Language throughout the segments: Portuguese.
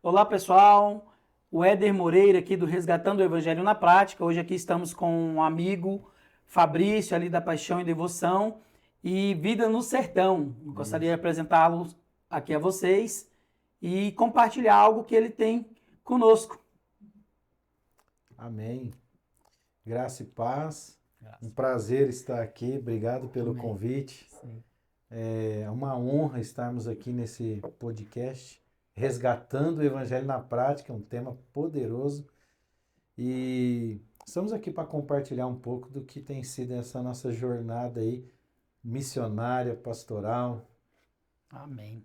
Olá, pessoal. O Éder Moreira aqui do Resgatando o Evangelho na Prática. Hoje aqui estamos com um amigo, Fabrício, ali da Paixão e Devoção e Vida no Sertão. Eu gostaria de Isso. apresentá-lo aqui a vocês e compartilhar algo que ele tem conosco. Amém. Graça e paz. Um Graças. prazer estar aqui. Obrigado pelo Amém. convite. Sim. É uma honra estarmos aqui nesse podcast, Resgatando o Evangelho na Prática, um tema poderoso. E estamos aqui para compartilhar um pouco do que tem sido essa nossa jornada aí, missionária, pastoral. Amém.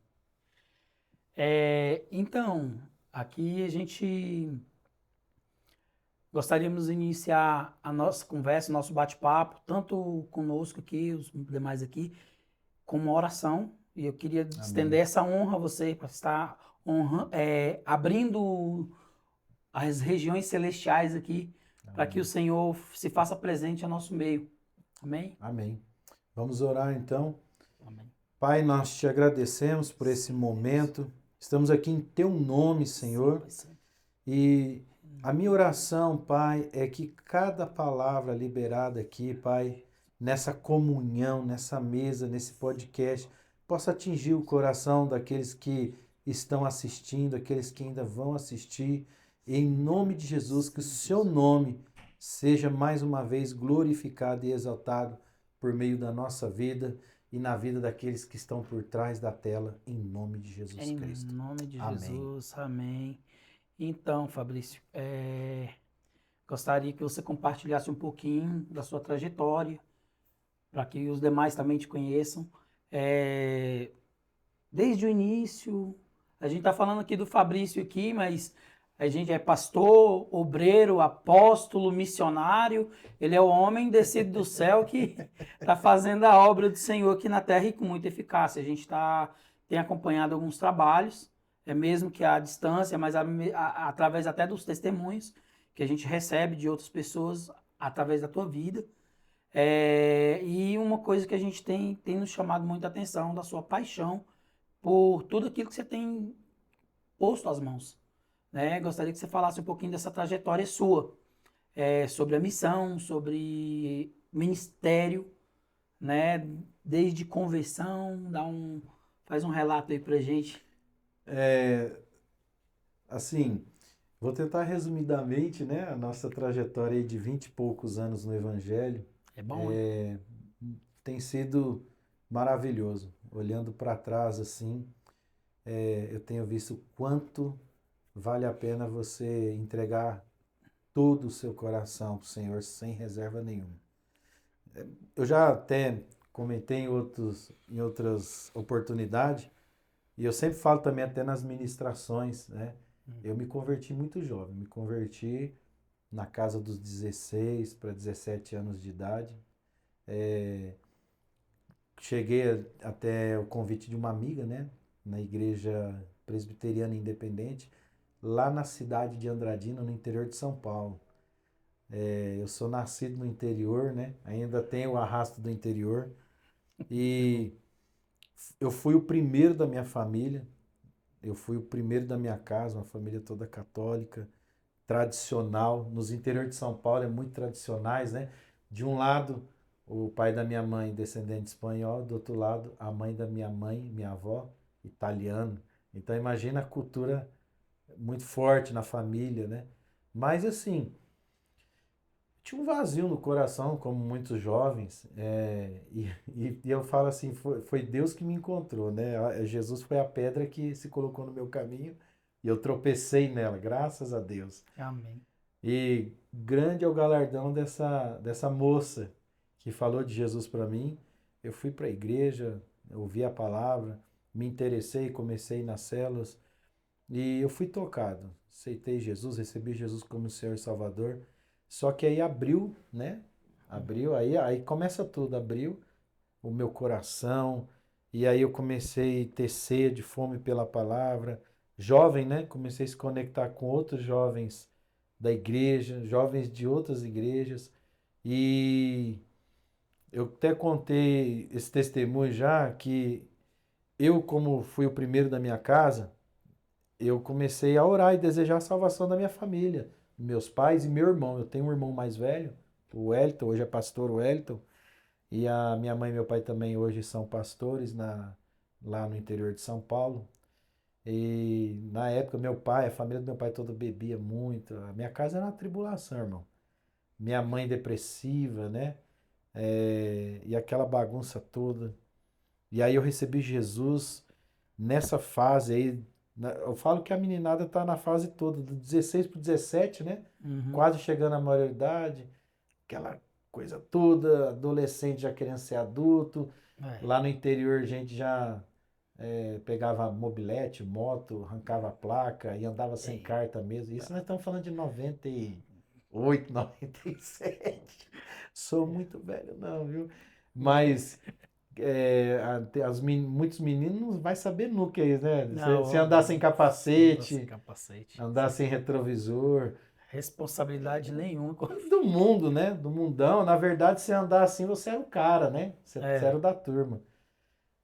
Então, aqui a gente gostaríamos de iniciar a nossa conversa, o nosso bate-papo, tanto conosco aqui, os demais aqui, com uma oração. E eu queria estender Amém. essa honra a você, para estar abrindo as regiões celestiais aqui, para que o Amém. Senhor se faça presente ao nosso meio. Amém? Amém. Vamos orar então. Amém. Pai, nós te agradecemos por esse momento. Estamos aqui em teu nome, Senhor. Pai Santo. E a minha oração, Pai, é que cada palavra liberada aqui, Pai, nessa comunhão, nessa mesa, nesse podcast, possa atingir o coração daqueles que estão assistindo, aqueles que ainda vão assistir. Em nome de Jesus, que o seu nome seja mais uma vez glorificado e exaltado por meio da nossa vida e na vida daqueles que estão por trás da tela, em nome de Jesus Em Cristo. nome de Amém. Jesus, amém. Então, Fabrício, gostaria que você compartilhasse um pouquinho da sua trajetória, para que os demais também te conheçam. Desde o início, a gente está falando aqui do Fabrício aqui, mas a gente é pastor, obreiro, apóstolo, missionário. Ele é o homem descido do céu que está fazendo a obra do Senhor aqui na terra e com muita eficácia. A gente tem acompanhado alguns trabalhos, mesmo que à distância, mas através até dos testemunhos que a gente recebe de outras pessoas através da tua vida. E uma coisa que a gente tem nos chamado muita atenção da sua paixão por tudo aquilo que você tem posto às mãos, né? Gostaria que você falasse um pouquinho dessa trajetória sua, sobre a missão, sobre ministério, né? Desde conversão, faz um relato aí pra gente. Assim, vou tentar resumidamente, né, a nossa trajetória aí de 20 e poucos anos no Evangelho. É bom, né? Tem sido maravilhoso. Olhando para trás, assim, eu tenho visto o quanto vale a pena você entregar todo o seu coração para o Senhor sem reserva nenhuma. Eu já até comentei em outras oportunidades, e eu sempre falo também até nas ministrações, né? Eu me converti muito jovem, me converti na casa dos 16 para 17 anos de idade. Cheguei até o convite de uma amiga, né? Na igreja presbiteriana independente, lá na cidade de Andradina, no interior de São Paulo. Eu sou nascido no interior, né? Ainda tenho o arrasto do interior. E eu fui o primeiro da minha família, eu fui o primeiro da minha casa, uma família toda católica, tradicional. Nos interior de São Paulo é muito tradicionais, né? De um lado, o pai da minha mãe, descendente espanhol, do outro lado, a mãe da minha mãe, minha avó, italiano. Então imagina a cultura muito forte na família, né? Mas assim, tinha um vazio no coração, como muitos jovens, e eu falo assim, foi Deus que me encontrou, né? Jesus foi a pedra que se colocou no meu caminho e eu tropecei nela, graças a Deus. Amém. E grande é o galardão dessa moça que falou de Jesus para mim. Eu fui para a igreja, ouvi a palavra, me interessei, comecei nas células e eu fui tocado. Aceitei Jesus, recebi Jesus como Senhor e Salvador. Só que aí abriu, né? Abriu, aí começa tudo, abriu o meu coração, e aí eu comecei a ter sede, fome pela palavra. Jovem, né? Comecei a se conectar com outros jovens da igreja, jovens de outras igrejas, e eu até contei esse testemunho já, que eu, como fui o primeiro da minha casa, eu comecei a orar e desejar a salvação da minha família, meus pais e meu irmão. Eu tenho um irmão mais velho, o Wellington, hoje é pastor o Wellington, e a minha mãe e meu pai também hoje são pastores lá no interior de São Paulo. E na época, meu pai, a família do meu pai toda bebia muito. A minha casa era uma tribulação, irmão. Minha mãe depressiva, né? E aquela bagunça toda. E aí eu recebi Jesus nessa fase aí. Eu falo que a meninada tá na fase toda, do 16 pro 17, né? Uhum. Quase chegando à maioridade. Aquela coisa toda, adolescente já querendo ser adulto. É. Lá no interior a gente já pegava mobilete, moto, arrancava a placa e andava sem carta mesmo. Isso nós estamos falando de 98, 97. Sou muito velho não, viu? Mas muitos meninos não vai saber nunca isso, né? Você Não, andar sem andar sem capacete, capacete. andar sem retrovisor. Responsabilidade nenhuma. Do mundo, né? Do mundão. Na verdade, se andar assim, você era o cara, né? Você era É. o da turma.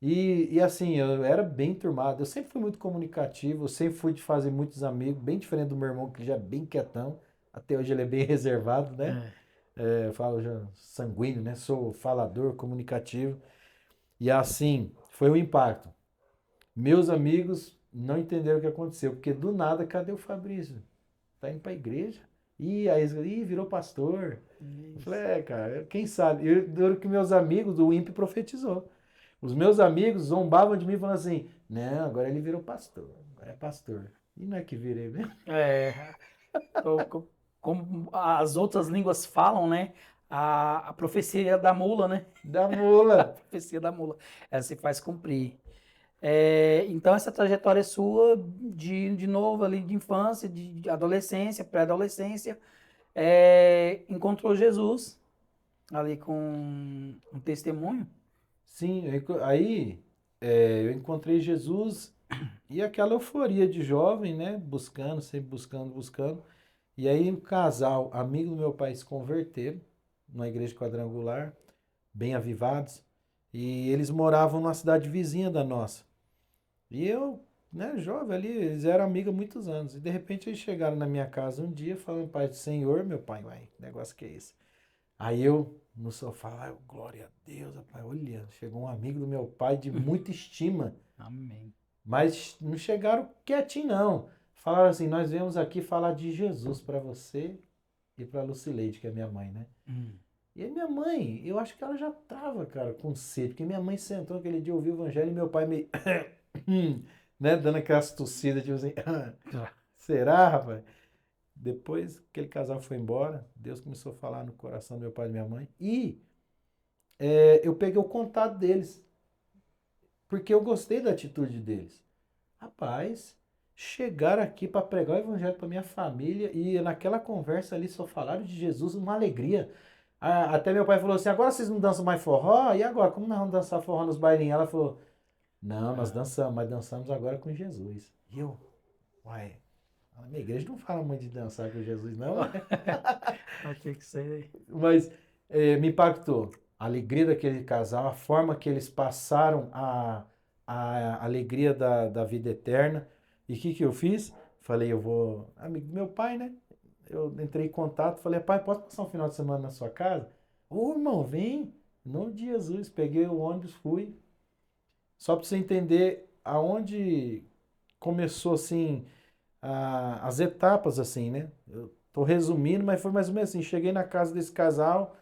E assim, eu era bem turmado. Eu sempre fui muito comunicativo, eu sempre fui de fazer muitos amigos, bem diferente do meu irmão, que já é bem quietão. Até hoje ele é bem reservado, né? É. Eu falo já sanguíneo, né? Sou falador, comunicativo. E assim, foi um impacto. Meus amigos não entenderam o que aconteceu, porque do nada, cadê o Fabrício? Tá indo pra igreja? Ih, virou pastor. Eu falei, Isso. cara, quem sabe? Eu, duro que meus amigos, o ímpio profetizou. Os meus amigos zombavam de mim falando assim, não, agora ele virou pastor, agora é pastor. E não é que virei mesmo? É. Como as outras línguas falam, né? A profecia da mula, né? Da A mula. profecia da mula. Ela se faz cumprir. Então, essa trajetória sua, de novo, ali, de infância, de adolescência, pré-adolescência, encontrou Jesus ali com um testemunho. Sim, aí eu encontrei Jesus e aquela euforia de jovem, né? Buscando, sempre buscando, buscando. E aí um casal, amigo do meu pai, se converteram numa igreja quadrangular, bem avivados. E eles moravam numa cidade vizinha da nossa. E eu, né, jovem ali, eles eram amigos há muitos anos. E de repente eles chegaram na minha casa um dia falando, Pai do Senhor, meu pai, uai, que negócio que é esse? Aí eu, no sofá, lá, glória a Deus, rapaz, olha, chegou um amigo do meu pai de muita estima, Amém. mas não chegaram quietinho, não. Falaram assim, nós viemos aqui falar de Jesus para você e para Lucileide, que é minha mãe, né? Hum. E a minha mãe, eu acho que ela já tava, cara, com sede, porque minha mãe sentou aquele dia, ouviu o evangelho e meu pai meio, né, dando aquelas tossidas, tipo assim, será, rapaz? Depois que aquele casal foi embora, Deus começou a falar no coração do meu pai e da minha mãe. E eu peguei o contato deles, porque eu gostei da atitude deles. Rapaz, chegaram aqui para pregar o evangelho para minha família e naquela conversa ali só falaram de Jesus, uma alegria. Até meu pai falou assim: agora vocês não dançam mais forró? E agora? Como nós vamos dançar forró nos bailinhos? Ela falou: não, nós dançamos, mas dançamos agora com Jesus. E eu, uai, a minha igreja não fala muito de dançar com Jesus, não. O que que você... Mas me impactou. A alegria daquele casal, a forma que eles passaram a alegria da vida eterna. E o que eu fiz? Falei, eu vou. Amigo do meu pai, né? Eu entrei em contato, falei, pai, posso passar um final de semana na sua casa? Ô, irmão, vem. Em nome de Jesus. Peguei o ônibus, fui. Só para você entender aonde começou assim as etapas assim, né? Eu tô resumindo, mas foi mais ou menos assim. Cheguei na casa desse casal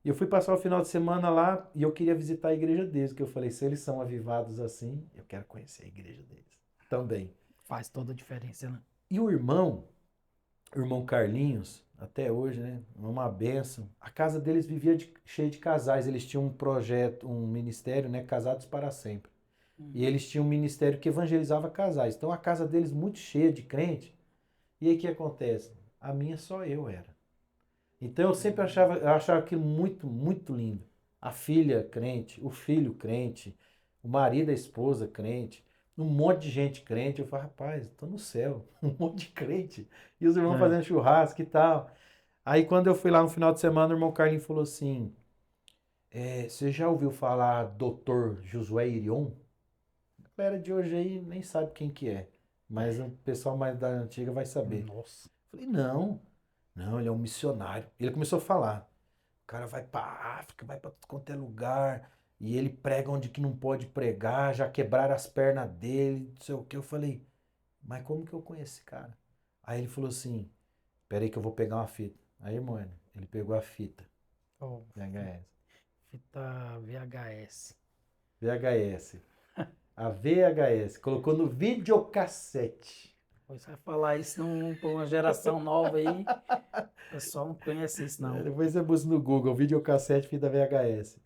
e eu fui passar o final de semana lá e eu queria visitar a igreja deles, que eu falei, se eles são avivados assim, eu quero conhecer a igreja deles também. Faz toda a diferença, né? E o irmão Carlinhos, até hoje, né? Uma bênção. A casa deles vivia cheia de casais. Eles tinham um projeto, um ministério, né? Casados para sempre. E eles tinham um ministério que evangelizava casais. Então a casa deles muito cheia de crente. E aí o que acontece? A minha só eu era. Então eu achava aquilo muito, muito lindo. A filha crente, o filho crente, o marido, a esposa crente, um monte de gente crente. Eu falei, rapaz, estou no céu, um monte de crente. E os irmãos É. fazendo churrasco e tal. Aí quando eu fui lá no final de semana, o irmão Carlinhos falou assim, você já ouviu falar Dr. Josué Irion? A galera de hoje aí nem sabe quem que é. mas o pessoal mais da antiga vai saber. Nossa. Falei, não, ele é um missionário. Ele começou a falar. O cara vai pra África, vai pra tudo quanto é lugar. E ele prega onde que não pode pregar, já quebraram as pernas dele, não sei o que. Eu falei, mas como que eu conheço esse cara? Aí ele falou assim, peraí que eu vou pegar uma fita. Aí, mano, ele pegou a fita, Oh, VHS. fita VHS. VHS. A VHS. Colocou no videocassete. Você vai falar isso pra uma geração nova aí. O pessoal não conhece isso, não. Depois você busca no Google, videocassete, fita VHS.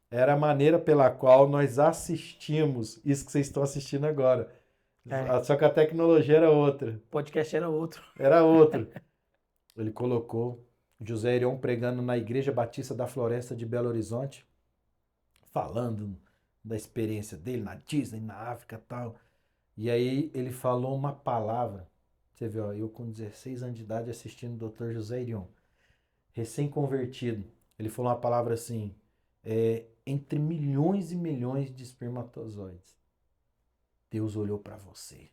Era a maneira pela qual nós assistimos isso que vocês estão assistindo agora. É, Só que a tecnologia era outra. o podcast era outro. Era outra. Ele colocou José Herion pregando na Igreja Batista da Floresta de Belo Horizonte, falando da experiência dele na Disney, na África e tal. E aí ele falou uma palavra. Você vê, ó, eu com 16 anos de idade assistindo o Dr. José Herion, recém-convertido. Ele falou uma palavra assim, entre milhões e milhões de espermatozoides, Deus olhou para você.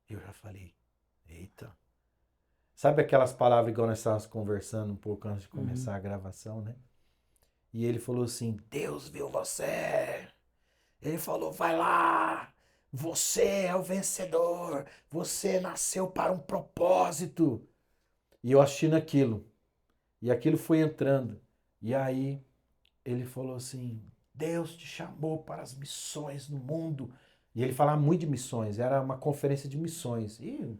Eu já falei, eita. Sabe aquelas palavras igual nós estávamos conversando um pouco antes de começar a gravação, né? E ele falou assim, Deus viu você. Ele falou, vai lá. Você é o vencedor. Você nasceu para um propósito. E eu assistindo aquilo. E aquilo foi entrando. E aí ele falou assim, Deus te chamou para as missões no mundo. E ele falava muito de missões. Era uma conferência de missões. E o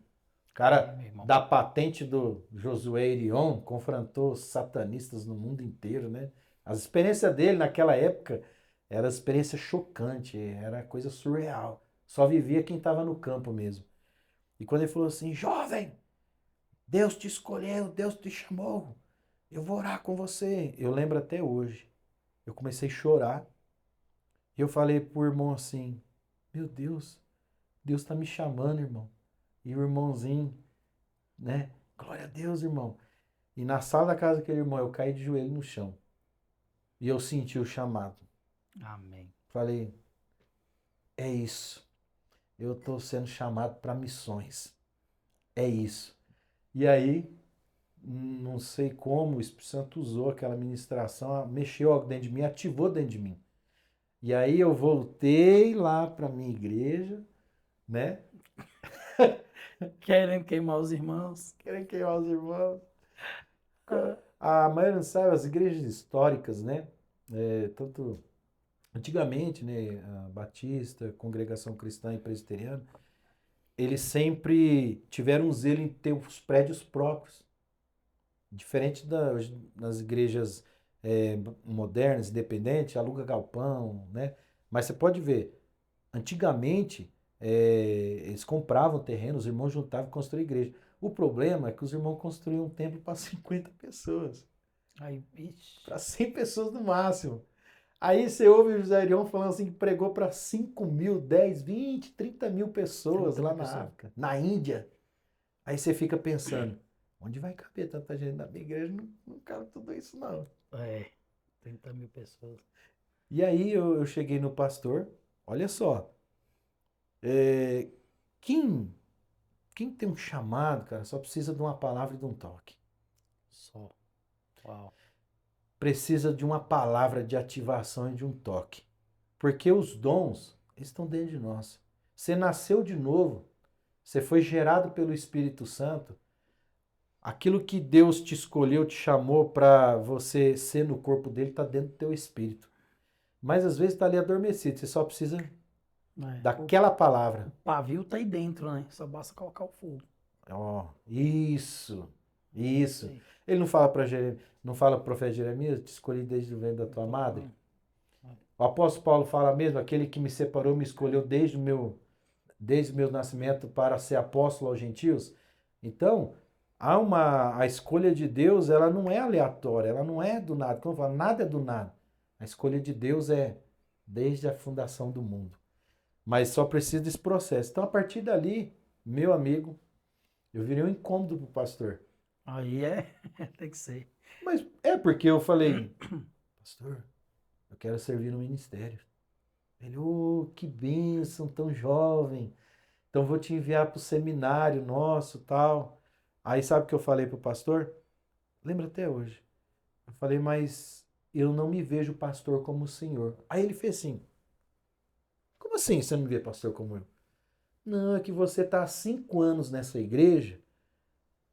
cara Meu irmão. da patente do Josué Herion confrontou os satanistas no mundo inteiro, né? As experiências dele naquela época era experiência chocante, era coisa surreal. Só vivia quem estava no campo mesmo. E quando ele falou assim, jovem, Deus te escolheu, Deus te chamou, eu vou orar com você. Eu lembro até hoje. Eu comecei a chorar. E eu falei pro irmão assim, meu Deus, Deus está me chamando, irmão. E o irmãozinho, né? Glória a Deus, irmão. E na sala da casa daquele irmão, eu caí de joelho no chão. E eu senti o chamado. Amém. Falei, é isso. Eu estou sendo chamado para missões. É isso. E aí, não sei como, o Espírito Santo usou aquela ministração, mexeu algo dentro de mim, ativou dentro de mim. E aí eu voltei lá para minha igreja, né? Querendo queimar os irmãos. Querem queimar os irmãos. Ah, A maioria não sabe, as igrejas históricas, né? Tanto antigamente, né? A Batista, Congregação Cristã e Presbiteriana, eles sempre tiveram um zelo em ter os prédios próprios. Diferente das igrejas modernas, independentes, aluga galpão, né? Mas você pode ver, antigamente eles compravam terreno, os irmãos juntavam e construíam igreja. O problema é que os irmãos construíam um templo para 50 pessoas, aí, bicho. para 100 pessoas no máximo. Aí você ouve o José Herion falando assim que pregou para 5 mil, 10, 20, 30 mil pessoas 30 lá mil na pessoas. África, na Índia. Aí você fica pensando, onde vai caber tanta gente? Na minha igreja não cabe tudo isso, não. 30 mil pessoas. E aí eu cheguei no pastor, olha só, é, quem, quem tem um chamado, cara, só precisa de uma palavra e de um toque. Só. Uau. Precisa de uma palavra de ativação e de um toque. Porque os dons estão dentro de nós. Você nasceu de novo, você foi gerado pelo Espírito Santo. Aquilo que Deus te escolheu, te chamou para você ser no corpo dele, está dentro do teu espírito. Mas às vezes está ali adormecido, você só precisa O daquela palavra. pavio tá aí dentro, né? Só basta colocar o fogo. Ó, isso, isso. Sim. Ele não fala para não fala pro profeta Jeremias, te escolhi desde o ventre da tua madre. O apóstolo Paulo fala mesmo, aquele que me separou, me escolheu desde o meu nascimento para ser apóstolo aos gentios. Então, a escolha de Deus, ela não é aleatória, ela não é do nada. Como eu falo, nada é do nada. A escolha de Deus é desde a fundação do mundo. Mas só precisa desse processo. Então, a partir dali, meu amigo, eu virei um incômodo pro pastor. Aí tem que ser. Mas é porque eu falei, pastor, eu quero servir no ministério. Ele, oh, que bênção, tão jovem. Então vou te enviar para o seminário nosso, tal. Aí sabe o que eu falei para o pastor? Lembro até hoje. Eu falei, mas eu não me vejo pastor como o senhor. Aí ele fez assim, como assim você não me vê pastor como eu? Não, é que você está há 5 anos nessa igreja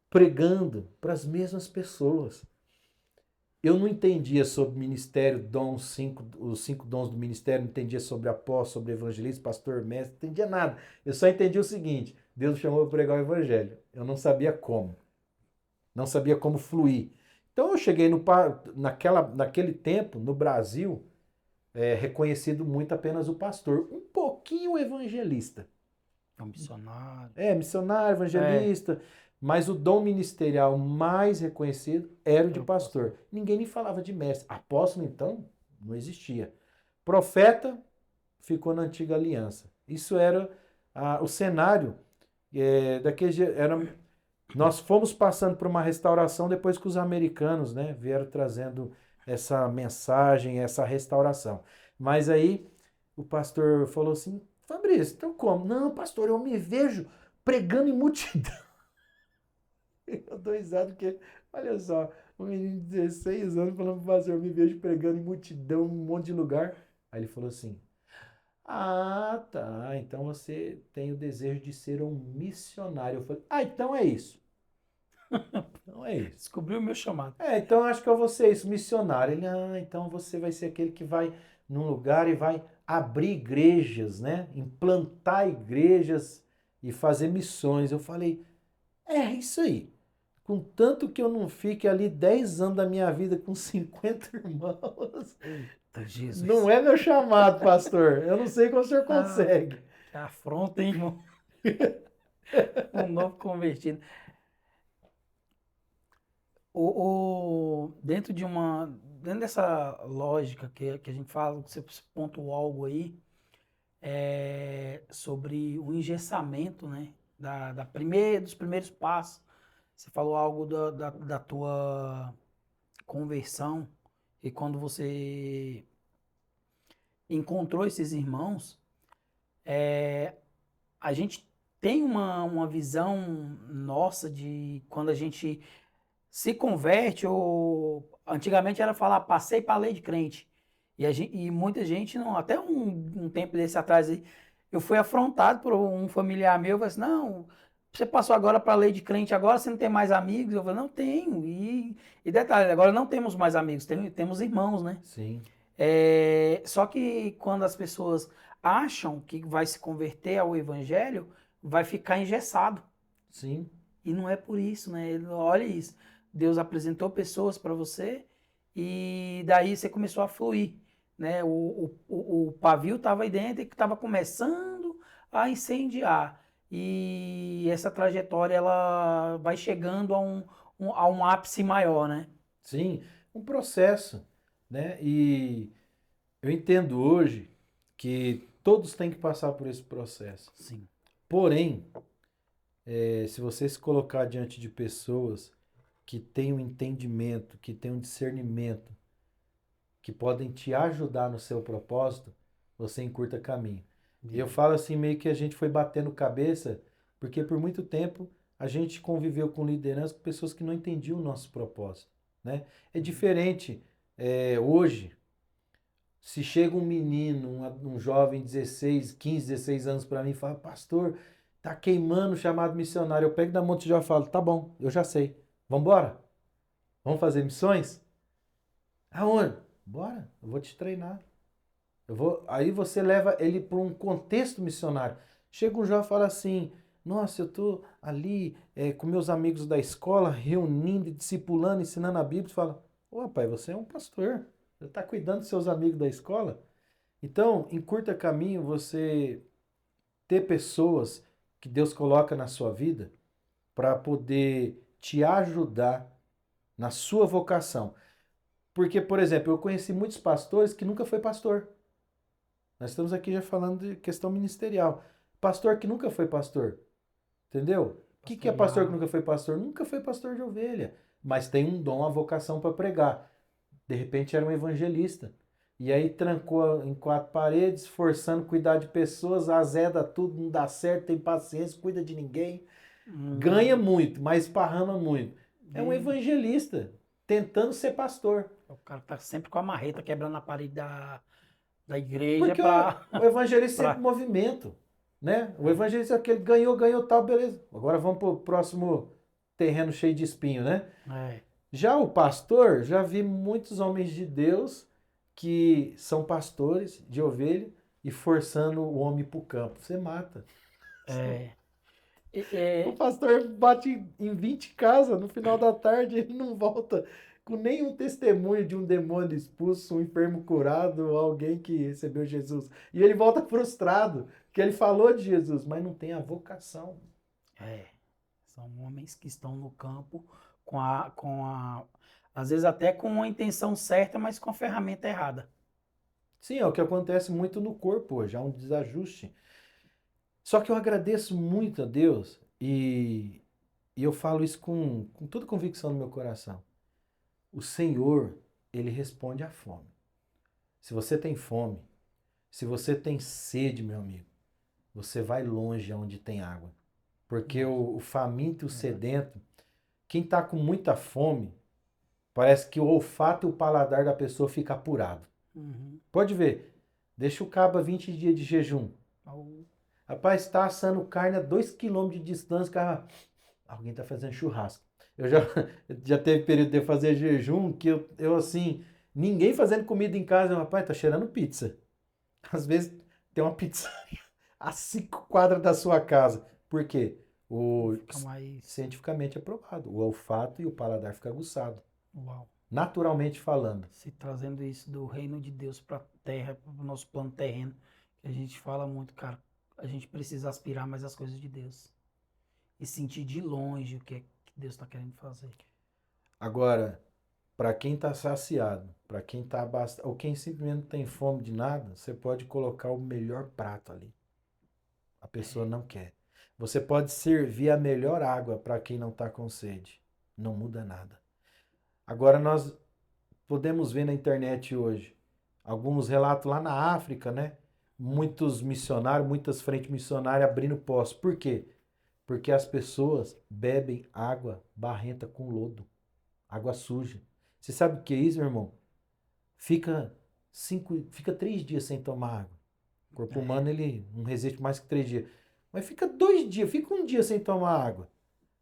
pregando para as mesmas pessoas. Eu não entendia sobre ministério, dons, os 5 dons do ministério, não entendia sobre apóstolo, sobre evangelista, pastor, mestre, não entendia nada. Eu só entendia o seguinte, Deus me chamou para pregar o evangelho. Eu não sabia como. Não sabia como fluir. Então eu cheguei naquele tempo, no Brasil, reconhecido muito apenas o pastor, um pouquinho o evangelista. É um missionário. Missionário, É, evangelista, mas o dom ministerial mais reconhecido era o de era o pastor. pastor. Ninguém me falava de mestre. Apóstolo, então, não existia. Profeta ficou na antiga aliança. Isso era o cenário nós fomos passando por uma restauração depois que os americanos, né, vieram trazendo essa mensagem, essa restauração. Mas aí o pastor falou assim, Fabrício, então como? Não, pastor, eu me vejo pregando em multidão. Eu dou risada porque, olha só, um menino de 16 anos falando pro pastor, eu me vejo pregando em multidão, um monte de lugar. Aí ele falou assim, ah, tá, então você tem o desejo de ser um missionário. Eu falei, então é isso. Então é isso. Descobriu o meu chamado. Então acho que eu vou ser isso, missionário. Ele, então você vai ser aquele que vai num lugar e vai abrir igrejas, né? Implantar igrejas e fazer missões. Eu falei, isso aí. Contanto que eu não fique ali 10 anos da minha vida com 50 irmãos, Eita, Jesus. não é meu chamado, pastor. Eu não sei como o senhor consegue. Que afronta, hein, irmão? Um novo convertido. Dentro dessa lógica que a gente fala, que você pontuou algo aí, sobre o engessamento, né? Dos primeiros passos. Você falou algo da tua conversão, e quando você encontrou esses irmãos, a gente tem uma visão nossa de quando a gente se converte, ou antigamente era falar, passei para a lei de crente. E muita gente, não, até um tempo desse atrás aí, eu fui afrontado por um familiar meu, falei assim, não, você passou agora para a lei de crente, agora você não tem mais amigos? Eu falei, não tenho. E detalhe, agora não temos mais amigos, temos irmãos, né? Sim, Só que quando as pessoas acham que vai se converter ao evangelho, vai ficar engessado. sim, E não é por isso, né? Olha isso. Deus apresentou pessoas para você e daí você começou a fluir, né? O pavio estava aí dentro e estava começando a incendiar. E essa trajetória ela vai chegando a um ápice maior, né? sim. Um processo, né? E eu entendo hoje que todos têm que passar por esse processo. Sim. Porém, se você se colocar diante de pessoas que têm um entendimento, que têm um discernimento, que podem te ajudar no seu propósito, você encurta caminho. E eu falo assim, meio que a gente foi batendo cabeça, porque por muito tempo a gente conviveu com liderança com pessoas que não entendiam o nosso propósito, né? É diferente hoje. Se chega um menino, um jovem de 16, 15, 16 anos para mim e fala, pastor, tá queimando o chamado missionário. Eu pego na mão e já falo, tá bom, eu já sei. Vamos embora? Vamos fazer missões? Aonde? Bora, eu vou te treinar. Aí você leva ele para um contexto missionário. Chega um jovem e fala assim, nossa, eu tô ali com meus amigos da escola, reunindo, discipulando, ensinando a Bíblia. Você fala, ô pai, você é um pastor. Você está cuidando dos seus amigos da escola? Então, em curto caminho, você ter pessoas que Deus coloca na sua vida para poder te ajudar na sua vocação. Porque, por exemplo, eu conheci muitos pastores que nunca foi pastor. Nós estamos aqui já falando de questão ministerial. Pastor que nunca foi pastor. Entendeu? O que é pastor que nunca foi pastor? Nunca foi pastor de ovelha. Mas tem um dom, a vocação para pregar. De repente era um evangelista. E aí trancou em 4 paredes, forçando cuidar de pessoas, azeda tudo, não dá certo, tem paciência, cuida de ninguém. Ganha muito, mas esparrama muito. É um E evangelista tentando ser pastor. o cara tá sempre com a marreta quebrando a parede da igreja Porque o evangelista sempre pra... movimento, né? O evangelista é aquele ganhou tal, beleza. Agora vamos para o próximo terreno cheio de espinho, né? É, Já o pastor, já vi muitos homens de Deus que são pastores de ovelha e forçando o homem para o campo. Você mata. é, O é, pastor bate em 20 casas, no final da tarde ele não volta com nenhum testemunho de um demônio expulso, um enfermo curado, alguém que recebeu Jesus. E ele volta frustrado, que ele falou de Jesus, mas não tem a vocação. é, são homens que estão no campo às vezes até com a intenção certa, mas com a ferramenta errada. Sim, é o que acontece muito no corpo hoje, há um desajuste. Só que eu agradeço muito a Deus e eu falo isso com toda convicção no meu coração. O Senhor, Ele responde à fome. Se você tem fome, se você tem sede, meu amigo, você vai longe aonde tem água. Porque o faminto e o sedento, quem está com muita fome, parece que o olfato e o paladar da pessoa fica apurado. Uhum. Pode ver, deixa o cabo 20 dias de jejum. Ao- Rapaz, está assando carne a 2 quilômetros de distância, cara, alguém está fazendo churrasco. Eu já, já teve período de eu fazer jejum que eu assim, ninguém fazendo comida em casa, rapaz, tá cheirando pizza. Às vezes tem uma pizza a 5 quadras da sua casa. Por quê? Fica mais. Cientificamente é provado. O olfato e o paladar ficam aguçados. Uau. Naturalmente falando. Se trazendo isso do reino de Deus para a terra, para o nosso plano terreno, que a gente fala muito, cara, a gente precisa aspirar mais as coisas de Deus e sentir de longe o que é que Deus está querendo fazer. Agora, para quem está saciado, para quem está abastado, ou quem simplesmente não tem fome de nada, você pode colocar o melhor prato ali. A pessoa não quer. Você pode servir a melhor água para quem não está com sede. Não muda nada. Agora nós podemos ver na internet hoje alguns relatos lá na África, né? Muitos missionários, muitas frentes missionárias abrindo postos. Por quê? Porque as pessoas bebem água barrenta com lodo, água suja. Você sabe o que é isso, meu irmão? Fica 3 dias sem tomar água. O corpo humano ele não resiste mais que 3 dias. Mas fica 2 dias, fica um dia sem tomar água.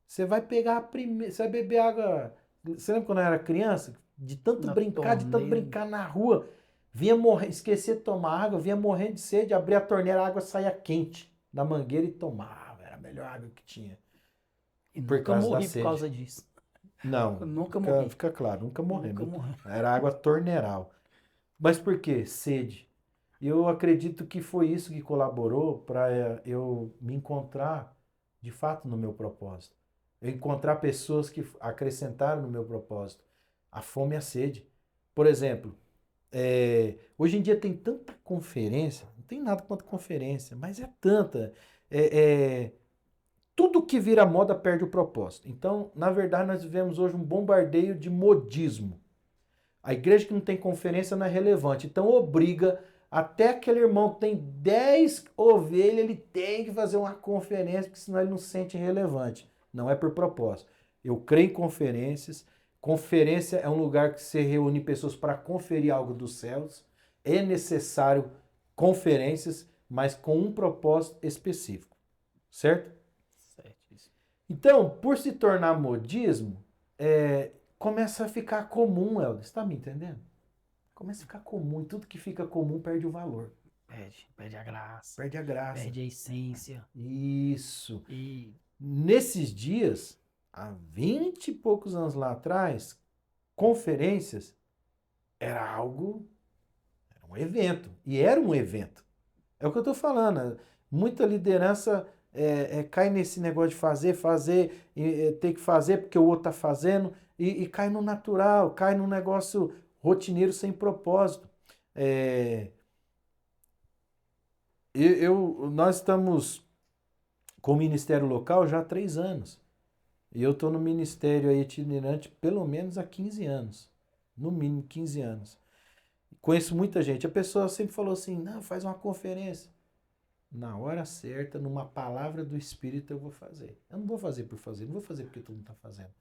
Você vai pegar a primeira, você vai beber água. Você lembra quando eu era criança? De tanto Na brincar, de tanto torneira. brincar na rua, vinha morrer, esquecer de tomar água, vinha morrendo de sede, abria a torneira, a água saía quente da mangueira e tomava. Era a melhor água que tinha. E Por nunca causa da morri por sede. causa disso. Não, Nunca fica, morri. fica claro, nunca Nunca morremos. morri. Era água torneiral. Mas por quê? Sede. E eu acredito que foi isso que colaborou para eu me encontrar de fato no meu propósito. Eu encontrar pessoas que acrescentaram no meu propósito. A fome e a sede. Por exemplo, hoje em dia tem tanta conferência, não tem nada contra conferência, mas é tanta. É, é, tudo que vira moda perde o propósito. Então, na verdade, nós vivemos hoje um bombardeio de modismo. A igreja que não tem conferência não é relevante. Então obriga até aquele irmão que tem 10 ovelhas, ele tem que fazer uma conferência, porque senão ele não se sente relevante. Não é por propósito. Eu creio em conferências. Conferência é um lugar que se reúne pessoas para conferir algo dos céus. É necessário conferências, mas com um propósito específico. Certo? Certíssimo. Então, por se tornar modismo, começa a ficar comum, Helder. Você está me entendendo? Começa a ficar comum e tudo que fica comum perde o valor. Perde a graça, Perde a graça. perde a essência. Isso. E Nesses dias, há 20 e poucos anos lá atrás, conferências era algo, era um evento. E era um evento. É o que eu estou falando. Muita liderança cai nesse negócio de fazer, ter que fazer porque o outro está fazendo, e cai no natural, cai num negócio rotineiro sem propósito. Nós estamos com o Ministério Local já há 3 anos. E eu estou no Ministério aí itinerante pelo menos há 15 anos. No mínimo 15 anos. Conheço muita gente. A pessoa sempre falou assim, não, faz uma conferência. Na hora certa, numa palavra do Espírito eu vou fazer. Eu não vou fazer por fazer, não vou fazer porque todo mundo está fazendo.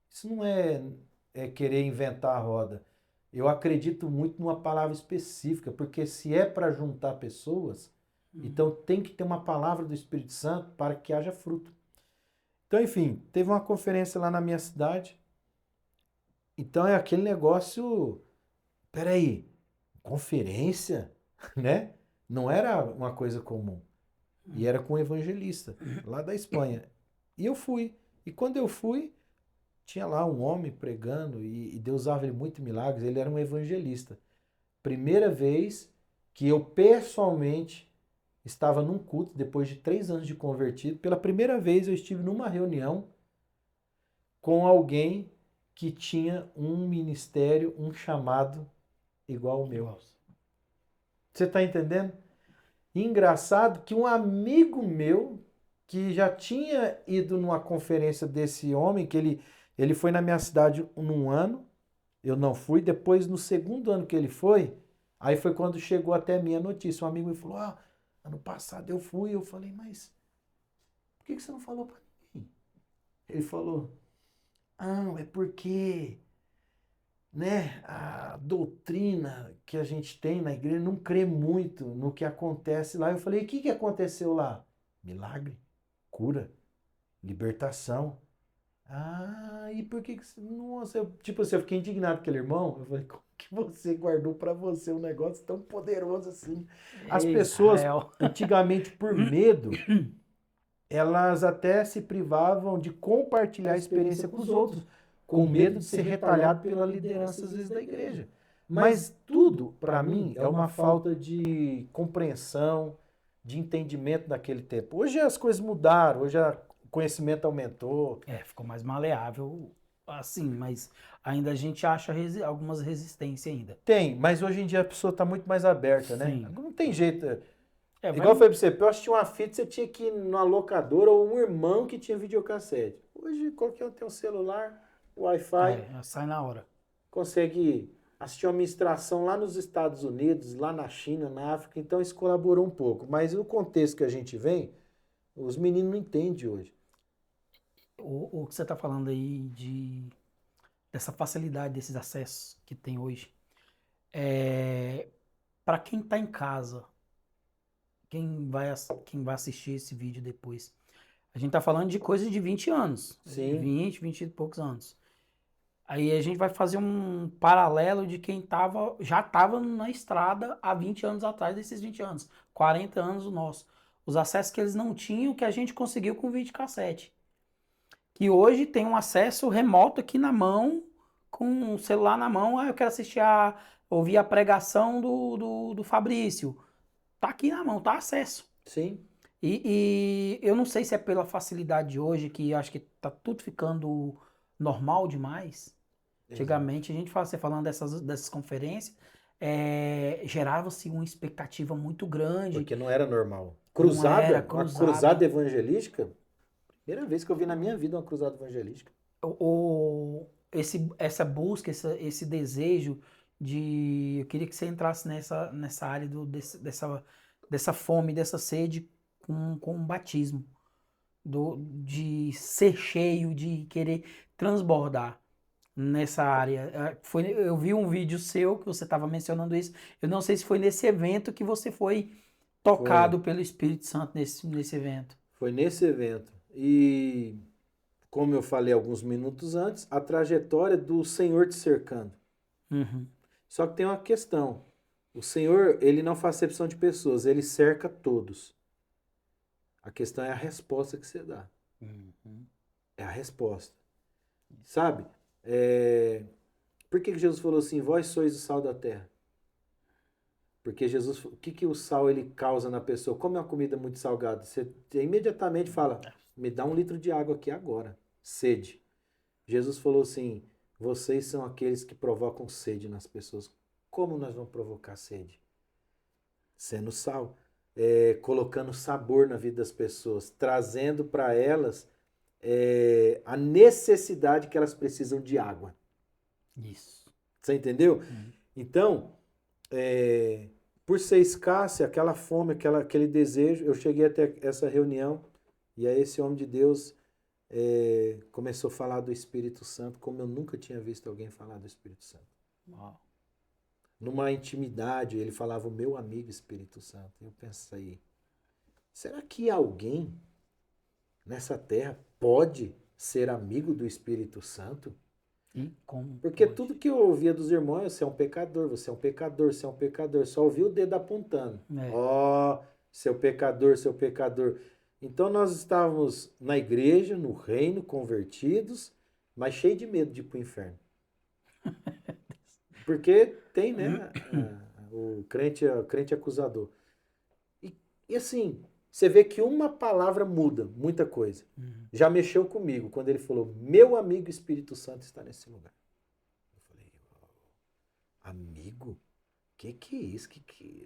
Isso não é querer inventar a roda. Eu acredito muito numa palavra específica, porque se é para juntar pessoas, então tem que ter uma palavra do Espírito Santo para que haja fruto. Então, enfim, teve uma conferência lá na minha cidade. Então é aquele negócio, peraí, conferência, né? Não era uma coisa comum. E era com um evangelista, lá da Espanha. E eu fui. E quando eu fui, tinha lá um homem pregando, e Deus usava ele muito em milagres, ele era um evangelista. Primeira vez que eu pessoalmente estava num culto, depois de 3 anos de convertido, pela primeira vez eu estive numa reunião com alguém que tinha um ministério, um chamado igual ao meu. Você está entendendo? Engraçado que um amigo meu, que já tinha ido numa conferência desse homem, que ele foi na minha cidade num ano, eu não fui, depois no segundo ano que ele foi, aí foi quando chegou até a minha notícia. Um amigo me falou, ano passado eu fui, eu falei, mas por que você não falou para mim? Ele falou, é porque, né, a doutrina que a gente tem na igreja não crê muito no que acontece lá. Eu falei, o que aconteceu lá? Milagre, cura, libertação. E por que você... Nossa, eu fiquei indignado com aquele irmão. Eu falei, como que você guardou para você um negócio tão poderoso assim? As pessoas, antigamente, por medo, elas até se privavam de compartilhar a experiência com os outros, com medo de ser retalhado pela liderança, às vezes, da igreja. Mas tudo, para mim, é uma falta de compreensão, de entendimento naquele tempo. Hoje as coisas mudaram, hoje o conhecimento aumentou. Ficou mais maleável, assim, mas ainda a gente acha algumas resistências ainda. Tem, mas hoje em dia a pessoa está muito mais aberta, né? Sim. Não tem jeito. Igual eu falei pra você, pra eu assistir uma fita, você tinha que ir numa locadora ou um irmão que tinha videocassete. Hoje qualquer um tem um celular, Wi-Fi. Sai na hora. Consegue assistir uma ministração lá nos Estados Unidos, lá na China, na África, então isso colaborou um pouco. Mas no contexto que a gente vem, os meninos não entendem hoje. O que você está falando aí dessa facilidade, desses acessos que tem hoje, para quem está em casa, quem vai assistir esse vídeo depois, a gente está falando de coisa de 20 anos. Sim. 20 e poucos anos. Aí a gente vai fazer um paralelo de quem já estava na estrada há 20 anos atrás desses 20 anos. 40 anos o nosso. Os acessos que eles não tinham, que a gente conseguiu com videocassete. Que hoje tem um acesso remoto aqui na mão, com o celular na mão. Eu quero ouvir a pregação do Fabrício. Tá aqui na mão, tá acesso. Sim. E eu não sei se é pela facilidade de hoje, que acho que tá tudo ficando normal demais. Antigamente, a gente você falando dessas conferências, gerava-se uma expectativa muito grande. Porque não era normal. Cruzada. Uma cruzada evangelística, primeira vez que eu vi na minha vida uma cruzada evangelística. Essa busca, esse desejo de... Eu queria que você entrasse nessa área dessa fome, dessa sede com o batismo. De ser cheio, de querer transbordar nessa área. Eu vi um vídeo seu que você estava mencionando isso. Eu não sei se foi nesse evento que você foi tocado pelo Espírito Santo nesse evento. Foi nesse evento. E, como eu falei alguns minutos antes, a trajetória do Senhor te cercando. Uhum. Só que tem uma questão. O Senhor, ele não faz acepção de pessoas, ele cerca todos. A questão é a resposta que você dá. Uhum. É a resposta. Sabe? Por que Jesus falou assim, vós sois o sal da terra? Porque Jesus, o que o sal ele causa na pessoa? Como é uma comida muito salgada, você imediatamente fala, me dá 1 litro de água aqui agora. Sede. Jesus falou assim, vocês são aqueles que provocam sede nas pessoas. Como nós vamos provocar sede? Sendo sal. Colocando sabor na vida das pessoas, trazendo para elas a necessidade que elas precisam de água. Isso. Você entendeu? Uhum. Então, por ser escassa, aquela fome, aquele desejo, eu cheguei até essa reunião e aí esse homem de Deus começou a falar do Espírito Santo como eu nunca tinha visto alguém falar do Espírito Santo. Uau. Numa intimidade, ele falava o meu amigo Espírito Santo. Eu pensei, será que alguém nessa terra pode ser amigo do Espírito Santo? E como Porque pode? tudo que eu ouvia dos irmãos, você é um pecador, você é um pecador, você é um pecador. Só ouvia o dedo apontando. Ó, seu pecador, seu pecador. Então nós estávamos na igreja, no reino, convertidos, mas cheio de medo de ir para o inferno. Porque tem, né, o crente acusador. E assim, você vê que uma palavra muda muita coisa. Já mexeu comigo quando ele falou, meu amigo Espírito Santo está nesse lugar. Eu falei, amigo? Que é isso?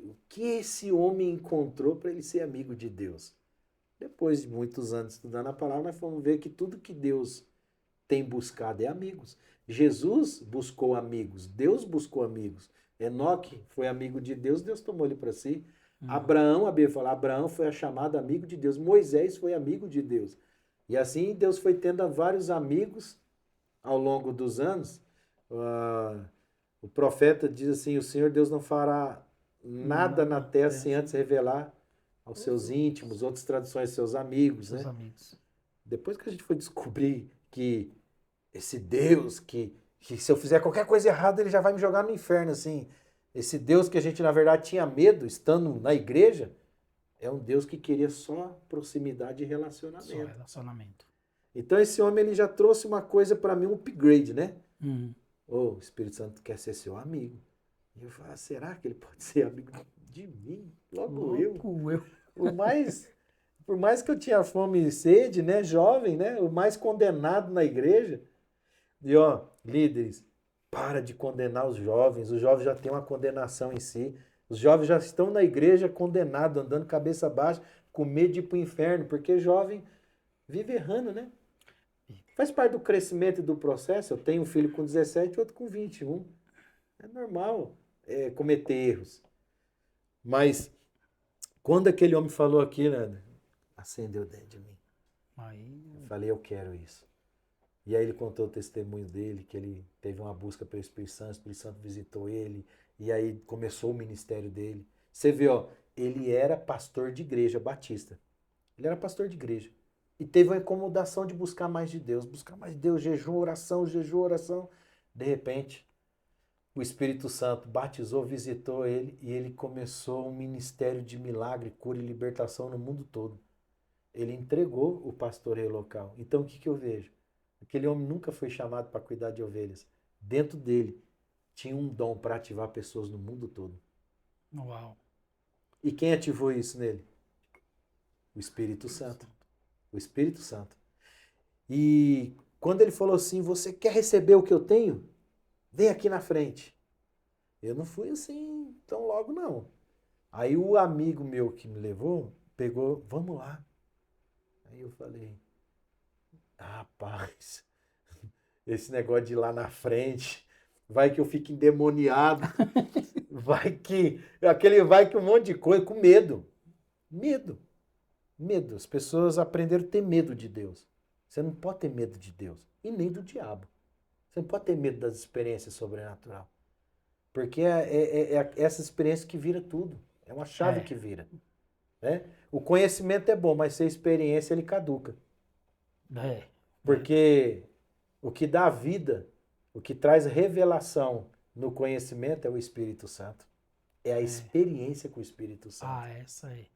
O que esse homem encontrou para ele ser amigo de Deus? Depois de muitos anos estudando a palavra, nós fomos ver que tudo que Deus tem buscado é amigos. Jesus buscou amigos, Deus buscou amigos. Enoque foi amigo de Deus, Deus tomou ele para si. Abraão, a Bíblia fala, Abraão foi chamado amigo de Deus. Moisés foi amigo de Deus. E assim Deus foi tendo vários amigos ao longo dos anos. O profeta diz assim, o Senhor Deus não fará nada na terra sem antes revelar aos seus íntimos, outras traduções, seus amigos, Seus né? amigos. Depois que a gente foi descobrir que esse Deus que se eu fizer qualquer coisa errada, ele já vai me jogar no inferno, assim. Esse Deus que a gente, na verdade, tinha medo, estando na igreja, é um Deus que queria só proximidade e relacionamento. Só relacionamento. Então, esse homem, ele já trouxe uma coisa para mim, um upgrade, né? O Espírito Santo quer ser seu amigo. E eu falo, será que ele pode ser amigo de mim? Logo eu. Por mais que eu tinha fome e sede, né? Jovem, né? O mais condenado na igreja. E ó, líderes, para de condenar os jovens já têm uma condenação em si. Os jovens já estão na igreja condenados, andando cabeça baixa, com medo de ir para o inferno, porque jovem vive errando, né? Faz parte do crescimento e do processo. Eu tenho um filho com 17 outro com 21. É normal cometer erros. Mas quando aquele homem falou aquilo, acendeu dentro de mim. Eu falei, eu quero isso. E aí ele contou o testemunho dele, que ele teve uma busca pelo Espírito Santo visitou ele, e aí começou o ministério dele. Você vê, ó, ele era pastor de igreja batista. Ele era pastor de igreja. E teve uma incomodação de buscar mais de Deus, jejum, oração. De repente, o Espírito Santo batizou, visitou ele, e ele começou um ministério de milagre, cura e libertação no mundo todo. Ele entregou o pastoreio local. Então o que eu vejo? Aquele homem nunca foi chamado para cuidar de ovelhas. Dentro dele tinha um dom para ativar pessoas no mundo todo. Uau. E quem ativou isso nele? O Espírito Santo. O Espírito Santo. E quando ele falou assim, você quer receber o que eu tenho? Vem aqui na frente. Eu não fui assim tão logo não. Aí o amigo meu que me levou, pegou, vamos lá. Aí eu falei, rapaz, esse negócio de ir lá na frente, vai que eu fique endemoniado, vai que um monte de coisa, com medo. Medo. As pessoas aprenderam a ter medo de Deus. Você não pode ter medo de Deus, e nem do diabo. Você não pode ter medo das experiências sobrenaturais. Porque é essa experiência que vira tudo. É uma chave que vira. Né? O conhecimento é bom, mas sem experiência ele caduca. Porque o que dá vida, o que traz revelação no conhecimento é o Espírito Santo. É a experiência com o Espírito Santo. Essa aí.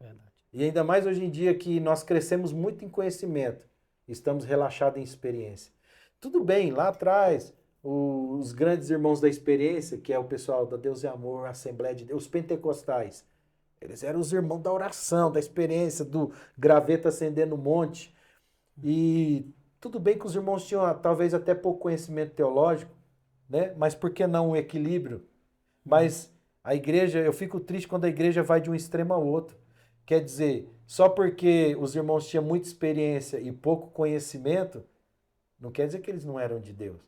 Verdade. E ainda mais hoje em dia que nós crescemos muito em conhecimento, estamos relaxados em experiência. Tudo bem, lá atrás, os grandes irmãos da experiência, que é o pessoal da Deus e Amor, a Assembleia de Deus, os pentecostais, eles eram os irmãos da oração, da experiência, do graveto acendendo no monte. E tudo bem que os irmãos tinham talvez até pouco conhecimento teológico, né? Mas por que não um equilíbrio? Mas a igreja, eu fico triste quando a igreja vai de um extremo ao outro. Quer dizer, só porque os irmãos tinham muita experiência e pouco conhecimento, não quer dizer que eles não eram de Deus.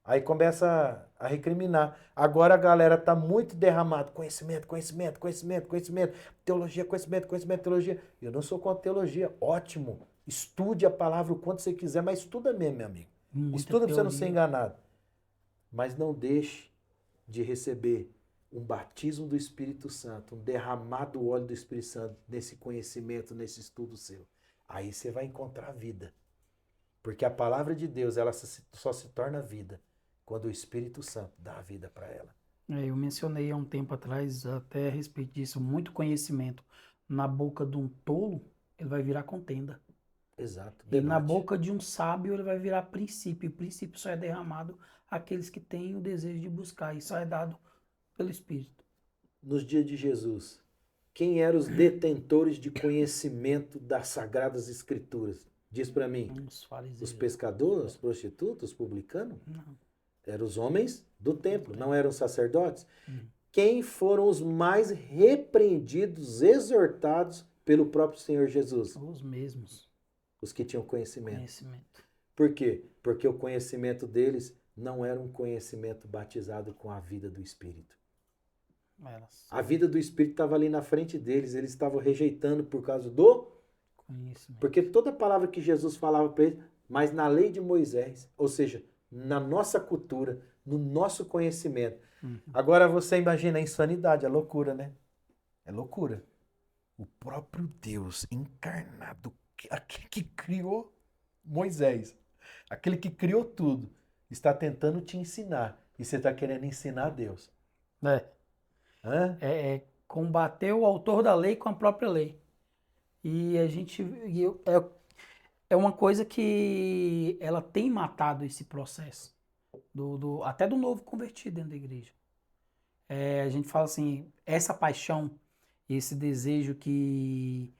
Aí começa a recriminar. Agora a galera tá muito derramada. Conhecimento, conhecimento, conhecimento, conhecimento. Teologia, conhecimento, conhecimento, teologia. Eu não sou contra teologia. Ótimo. Estude a palavra o quanto você quiser, mas estuda mesmo, meu amigo. Muita Estuda para você não ser teoria. enganado. Mas não deixe de receber um batismo do Espírito Santo, um derramado óleo do Espírito Santo nesse conhecimento, nesse estudo seu. Aí você vai encontrar vida. Porque a palavra de Deus, ela só se torna vida quando o Espírito Santo dá a vida para ela. Eu mencionei há um tempo atrás, até a respeito disso, muito conhecimento na boca de um tolo, ele vai virar contenda. Exato. E na Debate. boca de um sábio, ele vai virar princípio. E o princípio só é derramado àqueles que têm o desejo de buscar. E só é dado pelo Espírito. Nos dias de Jesus, quem eram os detentores de conhecimento das Sagradas Escrituras? Diz para mim. Os fariseus. Os pescadores, os prostitutos, os publicanos? Não. Eram os homens do templo, não eram sacerdotes? Uhum. Quem foram os mais repreendidos, exortados pelo próprio Senhor Jesus? Os mesmos. Os que tinham conhecimento. Conhecimento. Por quê? Porque o conhecimento deles não era um conhecimento batizado com a vida do Espírito. A vida do Espírito estava ali na frente deles, eles estavam rejeitando por causa do conhecimento. Porque toda palavra que Jesus falava para eles, mas na lei de Moisés, ou seja, na nossa cultura, no nosso conhecimento. Agora você imagina a insanidade, a loucura, né? É loucura. O próprio Deus encarnado, aquele que criou Moisés, aquele que criou tudo, está tentando te ensinar. E você está querendo ensinar a Deus. Hã? Combater o autor da lei com a própria lei. E a gente. É uma coisa que ela tem matado esse processo. Até do novo convertido dentro da igreja. A gente fala assim, essa paixão, esse desejo que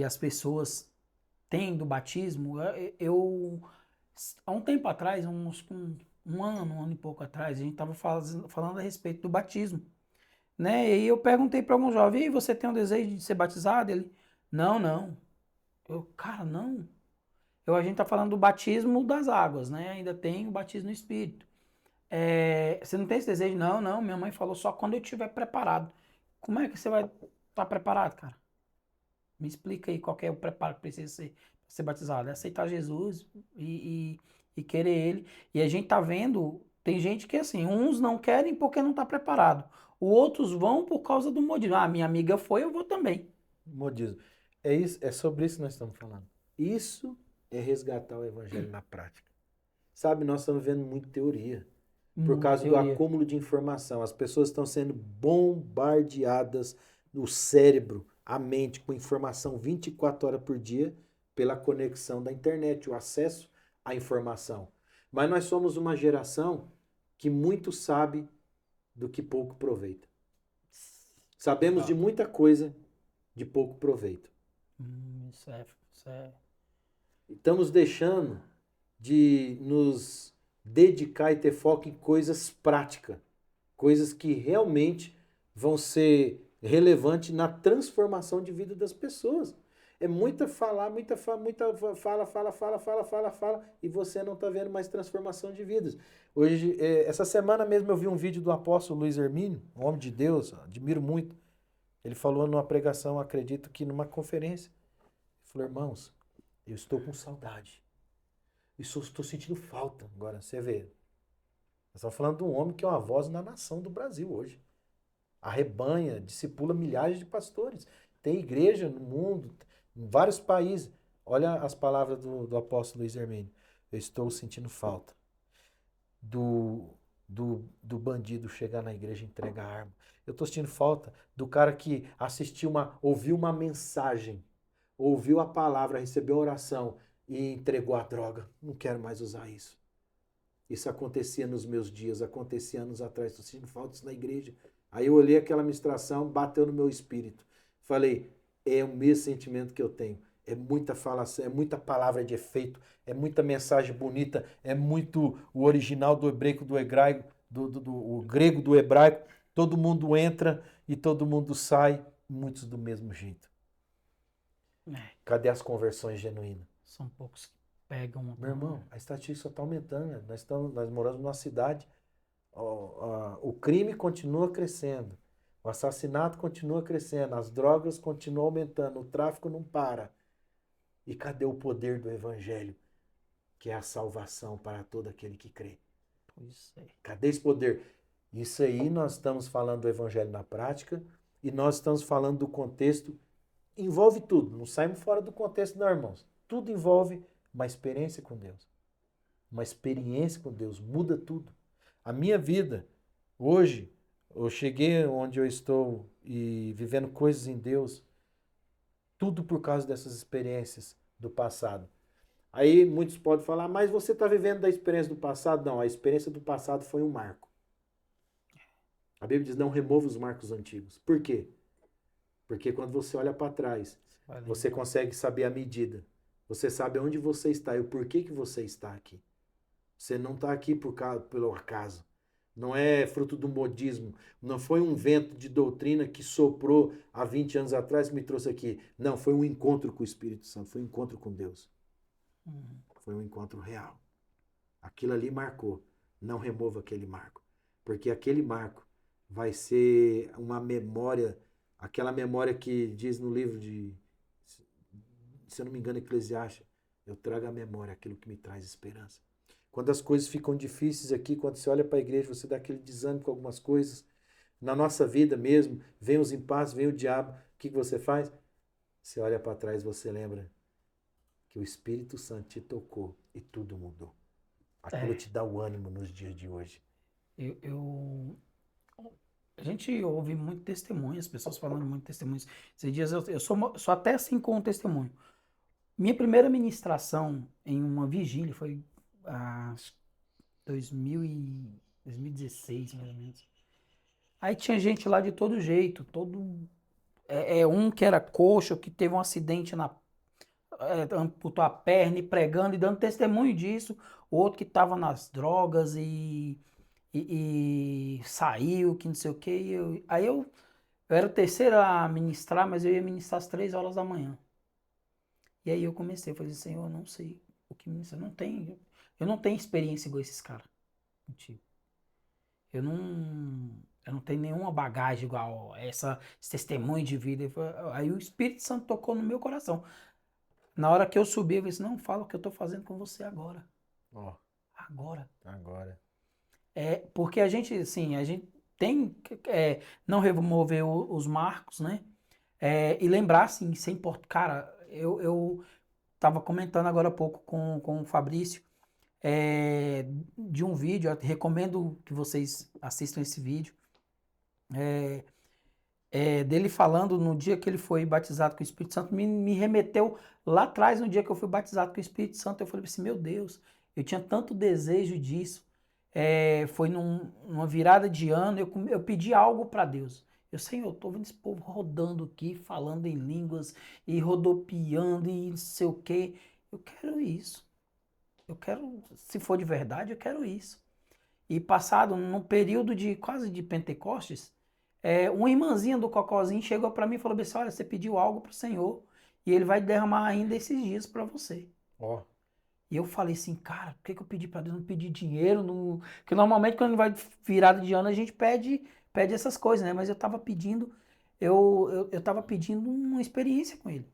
as pessoas têm do batismo, há um tempo atrás, um ano e pouco atrás, a gente estava falando a respeito do batismo. Né? E aí eu perguntei para algum jovem, e você tem um desejo de ser batizado? Ele, não. Cara, não. A gente está falando do batismo das águas, né? Ainda tem o batismo no Espírito. Você não tem esse desejo? Não. Minha mãe falou só quando eu estiver preparado. Como é que você vai estar preparado, cara? Me explica aí qual que é o preparo que precisa ser batizado. É aceitar Jesus e querer Ele. E a gente tá vendo, tem gente que assim, uns não querem porque não está preparado. Outros vão por causa do modismo. Ah, minha amiga foi, eu vou também. Modismo. É sobre isso que nós estamos falando. Isso é resgatar o evangelho na prática. Sabe, nós estamos vendo muita teoria. Por causa do acúmulo de informação. As pessoas estão sendo bombardeadas no cérebro, a mente, com informação 24 horas por dia pela conexão da internet, o acesso à informação. Mas nós somos uma geração que muito sabe do que pouco aproveita. Sabemos de muita coisa de pouco proveito. Isso é... Estamos deixando de nos dedicar e ter foco em coisas práticas, coisas que realmente vão ser relevantes na transformação de vida das pessoas. É muita fala, e você não está vendo mais transformação de vidas. Hoje, essa semana mesmo eu vi um vídeo do apóstolo Luiz Hermínio, um homem de Deus, admiro muito. Ele falou numa pregação, acredito que numa conferência. Ele falou, irmãos, eu estou com saudade. Estou sentindo falta. Agora, você vê. Nós estamos falando de um homem que é uma voz na nação do Brasil hoje. Arrebanha, discipula milhares de pastores. Tem igreja no mundo, em vários países. Olha as palavras do apóstolo Luiz Hermínio. Eu estou sentindo falta do bandido chegar na igreja e entregar a arma. Eu estou sentindo falta do cara que ouviu uma mensagem, ouviu a palavra, recebeu a oração e entregou a droga. Não quero mais usar isso. Isso acontecia nos meus dias, acontecia anos atrás. Estou sentindo falta disso na igreja. Aí eu olhei aquela ministração, bateu no meu espírito. Falei, é o mesmo sentimento que eu tenho. É muita falação, é muita palavra de efeito, é muita mensagem bonita, é muito o original do hebraico, do hebraico, o grego do hebraico. Todo mundo entra e todo mundo sai, muitos do mesmo jeito. Cadê as conversões genuínas? São poucos Pega uma. Meu irmão, a estatística só está aumentando, né? Nós moramos numa cidade, o crime continua crescendo, o assassinato continua crescendo, as drogas continuam aumentando, o tráfico não para. E cadê o poder do evangelho, que é a salvação para todo aquele que crê? Pois é. Cadê esse poder? Isso aí nós estamos falando do evangelho na prática e nós estamos falando do contexto, envolve tudo, não saímos fora do contexto não, irmãos. Tudo envolve uma experiência com Deus. Uma experiência com Deus muda tudo. A minha vida, hoje, eu cheguei onde eu estou e vivendo coisas em Deus, tudo por causa dessas experiências do passado. Aí muitos podem falar, mas você está vivendo da experiência do passado? Não, a experiência do passado foi um marco. A Bíblia diz, não remova os marcos antigos. Por quê? Porque quando você olha para trás, você consegue saber a medida. Você sabe onde você está e o porquê que você está aqui. Você não está aqui pelo acaso. Não é fruto do modismo. Não foi um vento de doutrina que soprou há 20 anos atrás e me trouxe aqui. Não, foi um encontro com o Espírito Santo. Foi um encontro com Deus. Foi um encontro real. Aquilo ali marcou. Não remova aquele marco. Porque aquele marco vai ser uma memória, aquela memória que diz no livro de, se eu não me engano, Eclesiastes, eu trago à memória aquilo que me traz esperança. Quando as coisas ficam difíceis aqui, quando você olha para a igreja, você dá aquele desânimo com algumas coisas. Na nossa vida mesmo, vem os impasses, vem o diabo. O que você faz? Você olha para trás e você lembra que o Espírito Santo te tocou e tudo mudou. Aquilo te dá o ânimo nos dias de hoje. A gente ouve muito testemunho, as pessoas falando muito testemunhos. Esses dias eu sou até assim com o testemunho. Minha primeira ministração em uma vigília foi 2016, mais ou menos. Aí tinha gente lá de todo jeito, um que era coxo, que teve um acidente amputou a perna e pregando e dando testemunho disso. O outro que estava nas drogas e saiu, que não sei o quê. Eu era o terceiro a ministrar, mas eu ia ministrar às 3 horas da manhã. E aí eu comecei, eu falei, Senhor, eu não sei o que ministrar. Eu não tenho experiência igual esses caras contigo. Eu não tenho nenhuma bagagem igual esse testemunho de vida. Aí o Espírito Santo tocou no meu coração. Na hora que eu subi, eu disse, não, fala o que eu estou fazendo com você agora. Agora. Porque a gente, assim, a gente tem que não remover os marcos, né? E lembrar, assim, sem importar. Cara, eu tava comentando agora há pouco com o Fabrício de um vídeo, eu recomendo que vocês assistam esse vídeo, dele falando no dia que ele foi batizado com o Espírito Santo, me remeteu lá atrás, no dia que eu fui batizado com o Espírito Santo, eu falei assim, meu Deus, eu tinha tanto desejo disso. Foi numa virada de ano, eu pedi algo para Deus. Senhor, eu tô vendo esse povo rodando aqui, falando em línguas e rodopiando e não sei o quê. Eu quero isso. Eu quero, se for de verdade, eu quero isso. E passado, num período de quase de Pentecostes, uma irmãzinha do Cocózinho chegou para mim e falou assim, olha, você pediu algo pro Senhor e ele vai derramar ainda esses dias para você. E eu falei assim, cara, por que eu pedi para Deus? Não pedi dinheiro, porque normalmente quando vai virada de ano a gente pede essas coisas, né? Mas eu tava pedindo, eu tava pedindo uma experiência com ele.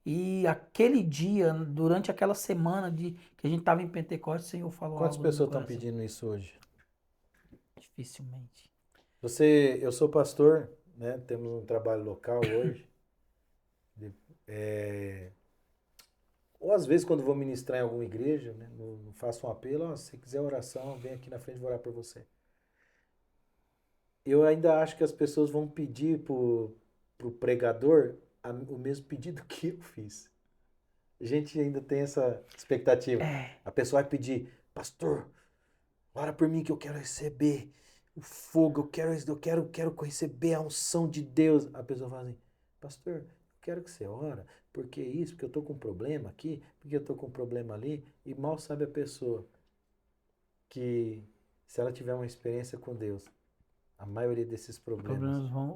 E aquele dia, durante aquela semana que a gente tava em Pentecostes, o Senhor falou Quantas algo no meu pessoas estão coração. pedindo isso hoje? Dificilmente. Eu sou pastor, né? Temos um trabalho local hoje. Ou às vezes quando vou ministrar em alguma igreja, né? Faço um apelo, se quiser oração, vem aqui na frente, vou orar por você. Eu ainda acho que as pessoas vão pedir pro pregador o mesmo pedido que eu fiz. A gente ainda tem essa expectativa. A pessoa vai pedir, pastor, ora por mim que eu quero receber o fogo, eu quero receber a unção de Deus. A pessoa fala assim, pastor, eu quero que você ora, porque isso, porque eu estou com um problema aqui, porque eu estou com um problema ali, e mal sabe a pessoa que se ela tiver uma experiência com Deus, a maioria desses problemas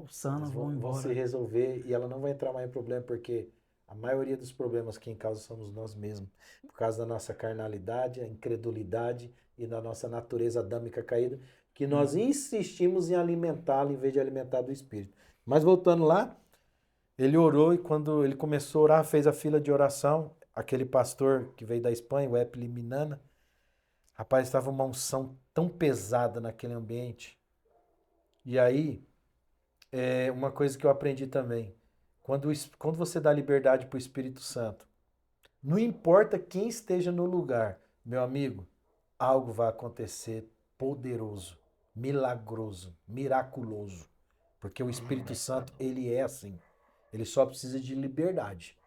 Os problemas vão vão se embora. resolver e ela não vai entrar mais em problema porque A maioria dos problemas quem causa somos nós mesmos, por causa da nossa carnalidade, a incredulidade e da nossa natureza adâmica caída, que nós insistimos em alimentá-la em vez de alimentar do Espírito. Mas voltando lá, ele orou e quando ele começou a orar, fez a fila de oração, aquele pastor que veio da Espanha, o Epli Minana, rapaz, estava uma unção tão pesada naquele ambiente. E aí, uma coisa que eu aprendi também, quando você dá liberdade para o Espírito Santo, não importa quem esteja no lugar, meu amigo, algo vai acontecer poderoso, milagroso, miraculoso. Porque o Espírito Santo, ele é assim. Ele só precisa de liberdade.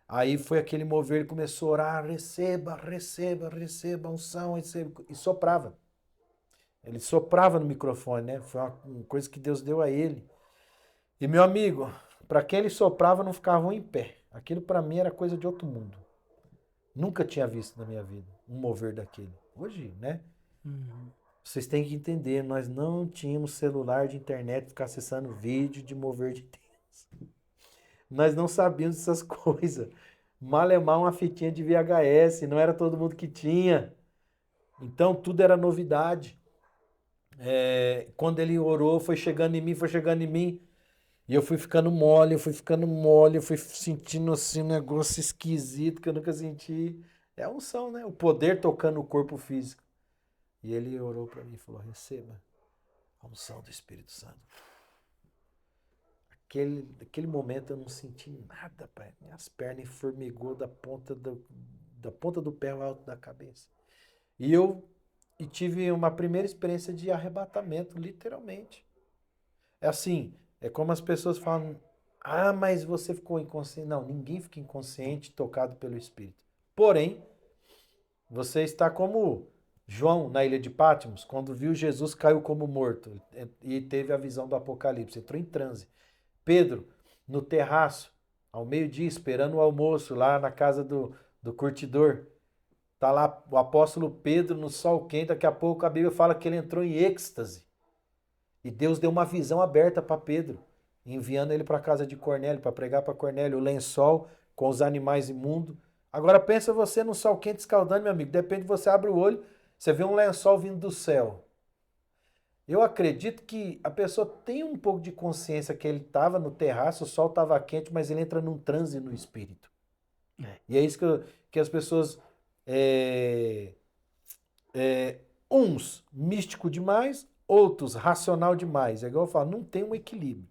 Aí foi aquele mover, ele começou a orar, receba, receba, receba a unção, receba, e soprava. Ele soprava no microfone, né? Foi uma coisa que Deus deu a ele. E meu amigo, para quem ele soprava não ficavam em pé. Aquilo para mim era coisa de outro mundo. Nunca tinha visto na minha vida um mover daquele. Hoje, né? Vocês têm que entender, nós não tínhamos celular de internet ficar acessando vídeo de mover de Deus. Nós não sabíamos dessas coisas. Malemar uma fitinha de VHS, não era todo mundo que tinha. Então tudo era novidade. Quando ele orou, foi chegando em mim, foi chegando em mim. E eu fui ficando mole, eu fui sentindo assim um negócio esquisito que eu nunca senti. É a unção, né? O poder tocando o corpo físico. E ele orou para mim e falou, receba a unção do Espírito Santo. Aquele momento eu não senti nada, pai. Minhas pernas formigou da ponta do pé ao alto da cabeça. E tive uma primeira experiência de arrebatamento, literalmente. É assim, é como as pessoas falam, mas você ficou inconsciente. Não, ninguém fica inconsciente tocado pelo Espírito. Porém, você está como João na ilha de Patmos, quando viu Jesus caiu como morto e teve a visão do Apocalipse, entrou em transe. Pedro, no terraço, ao meio-dia, esperando o almoço, lá na casa do curtidor. Tá lá o apóstolo Pedro no sol quente, daqui a pouco a Bíblia fala que ele entrou em êxtase. E Deus deu uma visão aberta para Pedro, enviando ele para a casa de Cornélio, para pregar para Cornélio, o lençol com os animais imundos. Agora pensa você no sol quente escaldando, meu amigo, de repente você abre o olho, você vê um lençol vindo do céu. Eu acredito que a pessoa tem um pouco de consciência que ele estava no terraço, o sol estava quente, mas ele entra num transe no espírito. E é isso que as pessoas... uns místico demais, outros racional demais. É igual eu falo, não tem um equilíbrio.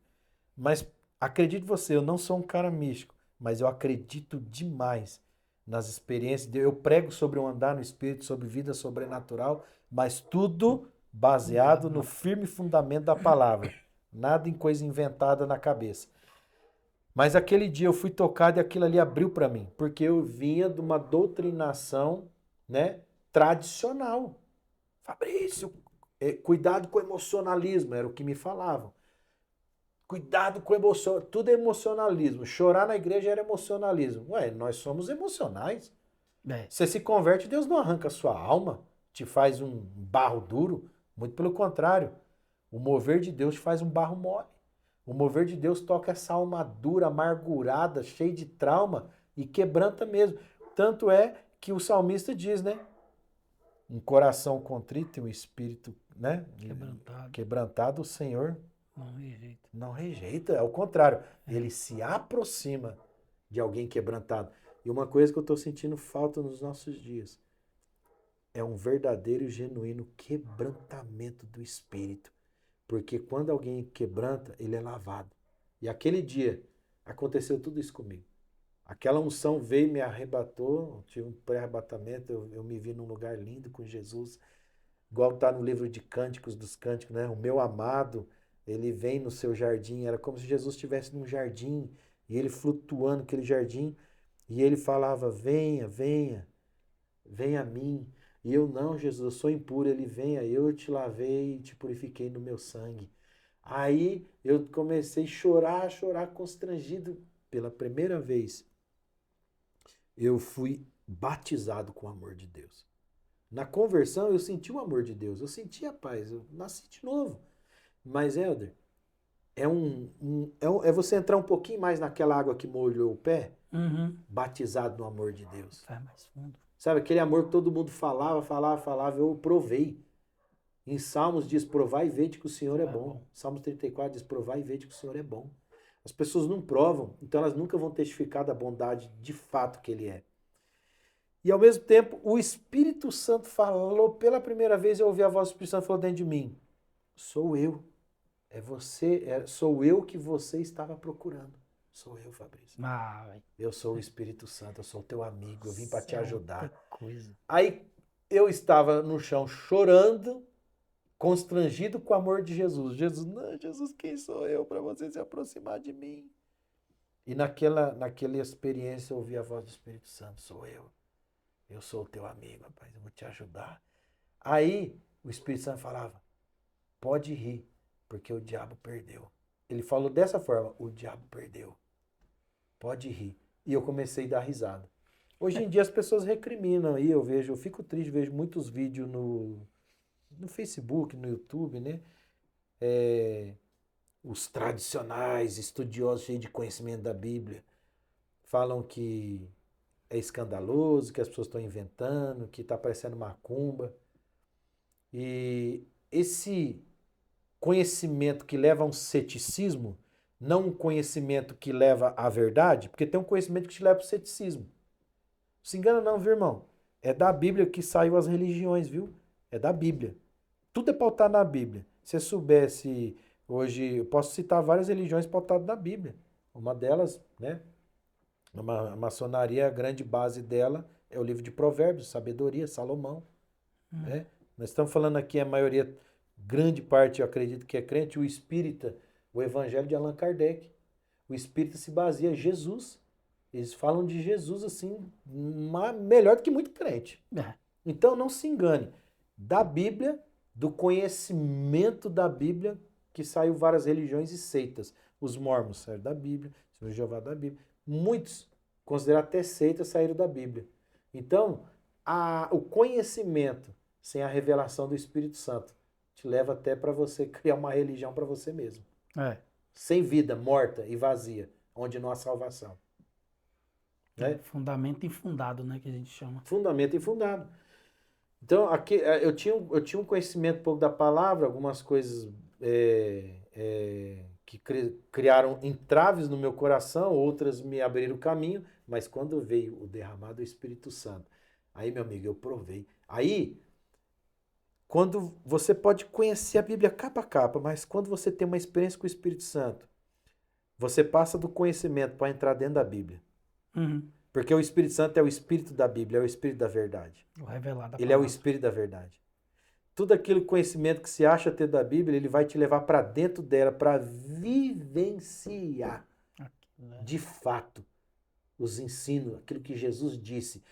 Mas acredite você, eu não sou um cara místico, mas eu acredito demais nas experiências. Eu prego sobre o andar no espírito, sobre vida sobrenatural, mas tudo baseado no firme fundamento da palavra. Nada em coisa inventada na cabeça. Mas aquele dia eu fui tocado e aquilo ali abriu para mim, porque eu vinha de uma doutrinação, né, tradicional. Fabrício, cuidado com o emocionalismo, era o que me falavam. Cuidado com o emocionalismo, tudo é emocionalismo. Chorar na igreja era emocionalismo. Ué, nós somos emocionais. Você se converte, Deus não arranca a sua alma, te faz um barro duro. Muito pelo contrário, o mover de Deus te faz um barro mole. O mover de Deus toca essa alma dura, amargurada, cheia de trauma e quebranta mesmo. Tanto é que o salmista diz, né? Um coração contrito e um espírito, né? Quebrantado, o Senhor não rejeita. É o contrário. Ele se aproxima de alguém quebrantado. E uma coisa que eu estou sentindo falta nos nossos dias é um verdadeiro e genuíno quebrantamento do espírito. Porque quando alguém quebranta, ele é lavado. E aquele dia aconteceu tudo isso comigo. Aquela unção veio, me arrebatou, tive um pré-arrebatamento, eu me vi num lugar lindo com Jesus, igual está no livro de Cânticos dos Cânticos, né? O meu amado, ele vem no seu jardim, era como se Jesus estivesse num jardim, e ele flutuando aquele jardim, e ele falava, venha, venha, venha a mim. E eu, não, Jesus, eu sou impuro. Ele, venha, eu te lavei e te purifiquei no meu sangue. Aí eu comecei a chorar constrangido. Pela primeira vez, eu fui batizado com o amor de Deus. Na conversão, eu senti o amor de Deus. Eu senti a paz. Eu nasci de novo. Mas, Helder, é você entrar um pouquinho mais naquela água que molhou o pé Uhum. batizado no amor de Deus. Vai mais fundo. Sabe, aquele amor que todo mundo falava, eu provei. Em Salmos diz, provai e vede que o Senhor é bom. Salmos 34 diz, provai e vede que o Senhor é bom. As pessoas não provam, então elas nunca vão testificar da bondade de fato que Ele é. E ao mesmo tempo, o Espírito Santo falou pela primeira vez, eu ouvi a voz do Espírito Santo falou dentro de mim, sou eu, é você, sou eu que você estava procurando. Sou eu, Fabrício. Eu sou o Espírito Santo, eu sou o teu amigo, eu vim para te ajudar. Coisa. Aí eu estava no chão chorando, constrangido com o amor de Jesus. Jesus, quem sou eu para você se aproximar de mim? E naquela experiência eu ouvi a voz do Espírito Santo, sou eu. Eu sou o teu amigo, rapaz, eu vou te ajudar. Aí o Espírito Santo falava, pode rir, porque o diabo perdeu. Ele falou dessa forma, o diabo perdeu. Pode rir. E eu comecei a dar risada. Hoje em dia as pessoas recriminam aí, eu fico triste, vejo muitos vídeos no Facebook, no YouTube, né? Os tradicionais estudiosos cheios de conhecimento da Bíblia falam que é escandaloso, que as pessoas estão inventando, que está parecendo macumba. E esse conhecimento que leva a um ceticismo, não um conhecimento que leva à verdade, porque tem um conhecimento que te leva para o ceticismo. Não se engana não, viu, irmão? É da Bíblia que saiu as religiões, viu? É da Bíblia. Tudo é pautado na Bíblia. Se você soubesse, hoje, eu posso citar várias religiões pautadas na Bíblia. Uma delas, né? A maçonaria, a grande base dela é o livro de Provérbios, Sabedoria, Salomão. Né? Nós estamos falando aqui, a maioria, grande parte, eu acredito que é crente, o espírita, o evangelho de Allan Kardec. O espírita se baseia em Jesus. Eles falam de Jesus assim, melhor do que muito crente. Então não se engane. Da Bíblia, do conhecimento da Bíblia, que saiu várias religiões e seitas. Os mormons saíram da Bíblia, os Senhor Jeová da Bíblia. Muitos, considerados até seitas, saíram da Bíblia. Então, o conhecimento sem a revelação do Espírito Santo te leva até para você criar uma religião para você mesmo. Sem vida, morta e vazia, onde não há salvação. Né? Fundamento infundado, né, que a gente chama. Fundamento infundado. Então, aqui, eu tinha um conhecimento um pouco da palavra, algumas coisas que criaram entraves no meu coração, outras me abriram o caminho, mas quando veio o derramado do Espírito Santo, aí, meu amigo, eu provei. Aí, quando você pode conhecer a Bíblia capa a capa, mas quando você tem uma experiência com o Espírito Santo, você passa do conhecimento para entrar dentro da Bíblia. Porque o Espírito Santo é o Espírito da Bíblia, é o Espírito da verdade. O revelado da Ele é o Espírito da verdade. Tudo aquele conhecimento que se acha ter da Bíblia, ele vai te levar para dentro dela, para vivenciar de fato os ensinos, aquilo que Jesus disse.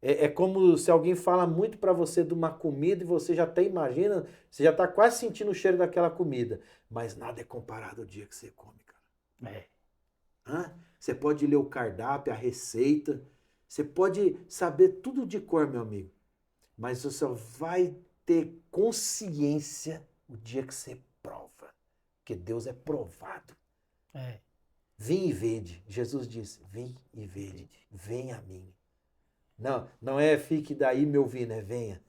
É como se alguém fala muito para você de uma comida e você já até imagina, você já está quase sentindo o cheiro daquela comida. Mas nada é comparado ao dia que você come, cara. Você pode ler o cardápio, a receita, você pode saber tudo de cor, meu amigo. Mas você só vai ter consciência o dia que você prova. Porque Deus é provado. Vem e vede. Jesus disse, vem e vede. Venha a mim. Não é fique daí me ouvindo, é venha.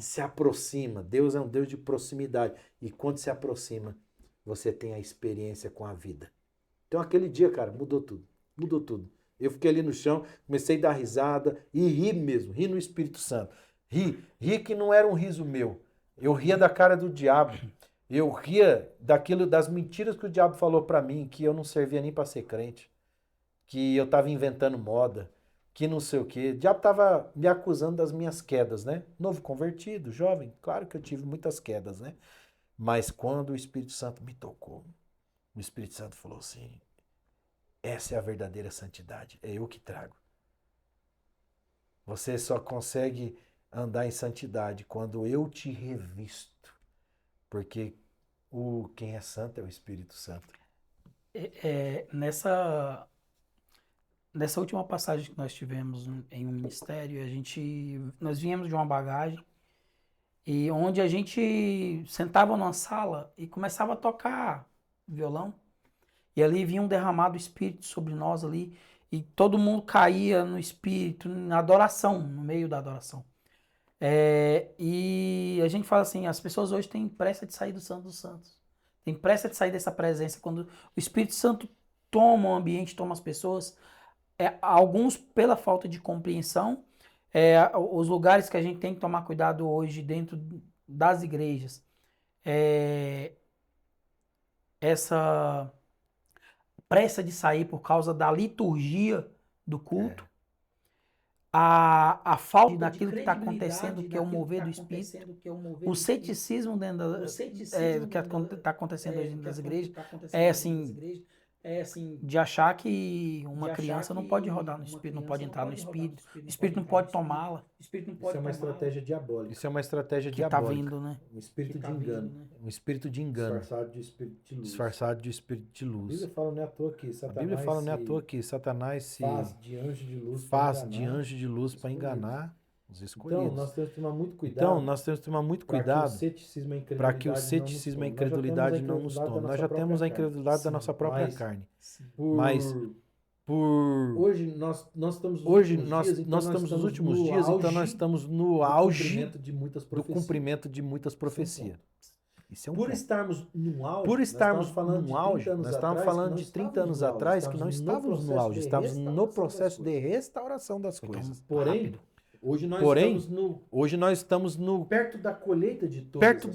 Se aproxima. Deus é um Deus de proximidade. E quando se aproxima, você tem a experiência com a vida. Então aquele dia, cara, mudou tudo. Mudou tudo. Eu fiquei ali no chão, comecei a dar risada e ri mesmo, ri no Espírito Santo. Ri que não era um riso meu. Eu ria da cara do diabo. Eu ria das mentiras que o diabo falou para mim, que eu não servia nem para ser crente, que eu estava inventando moda, que não sei o quê. O diabo estava me acusando das minhas quedas, né? Novo convertido, jovem, claro que eu tive muitas quedas, né? Mas quando o Espírito Santo me tocou, o Espírito Santo falou assim, essa é a verdadeira santidade, é eu que trago. Você só consegue andar em santidade quando eu te revisto, porque quem é santo é o Espírito Santo. Nessa última passagem que nós tivemos em um ministério, nós viemos de uma bagagem e onde a gente sentava numa sala e começava a tocar violão. E ali vinha um derramado Espírito sobre nós ali. e todo mundo caía no espírito, na adoração, no meio da adoração. E a gente fala assim, as pessoas hoje têm pressa de sair do Santo dos Santos. Tem pressa de sair dessa presença. Quando o Espírito Santo toma o ambiente, toma as pessoas, alguns pela falta de compreensão, os lugares que a gente tem que tomar cuidado hoje dentro das igrejas, essa pressa de sair por causa da liturgia do culto, a falta daquilo que está acontecendo, que é o mover do Espírito, o ceticismo dentro do que está acontecendo hoje dentro das igrejas, de achar que uma criança não pode rodar no Espírito, não pode entrar no Espírito, o Espírito não pode tomá-la. Isso é uma estratégia diabólica. Isso é uma estratégia que está diabólica. vindo, né? Um espírito de engano. Um espírito de engano. Disfarçado de espírito de luz. Disfarçado de espírito de luz. A Bíblia fala não é à toa que Satanás, a Bíblia fala não é à toa que Satanás se faz de anjo de luz, para enganar os escolhidos. Então, nós temos que tomar muito cuidado para que o ceticismo e a incredulidade não nos tomem. Nós já temos a incredulidade da nossa própria carne. Mas hoje nós estamos nos últimos dias, então nós estamos no auge do cumprimento de muitas profecias. Isso é por estarmos no auge, nós estávamos falando de 30 anos atrás que não estávamos no auge, estávamos no processo de restauração das coisas. Porém, hoje nós estamos perto da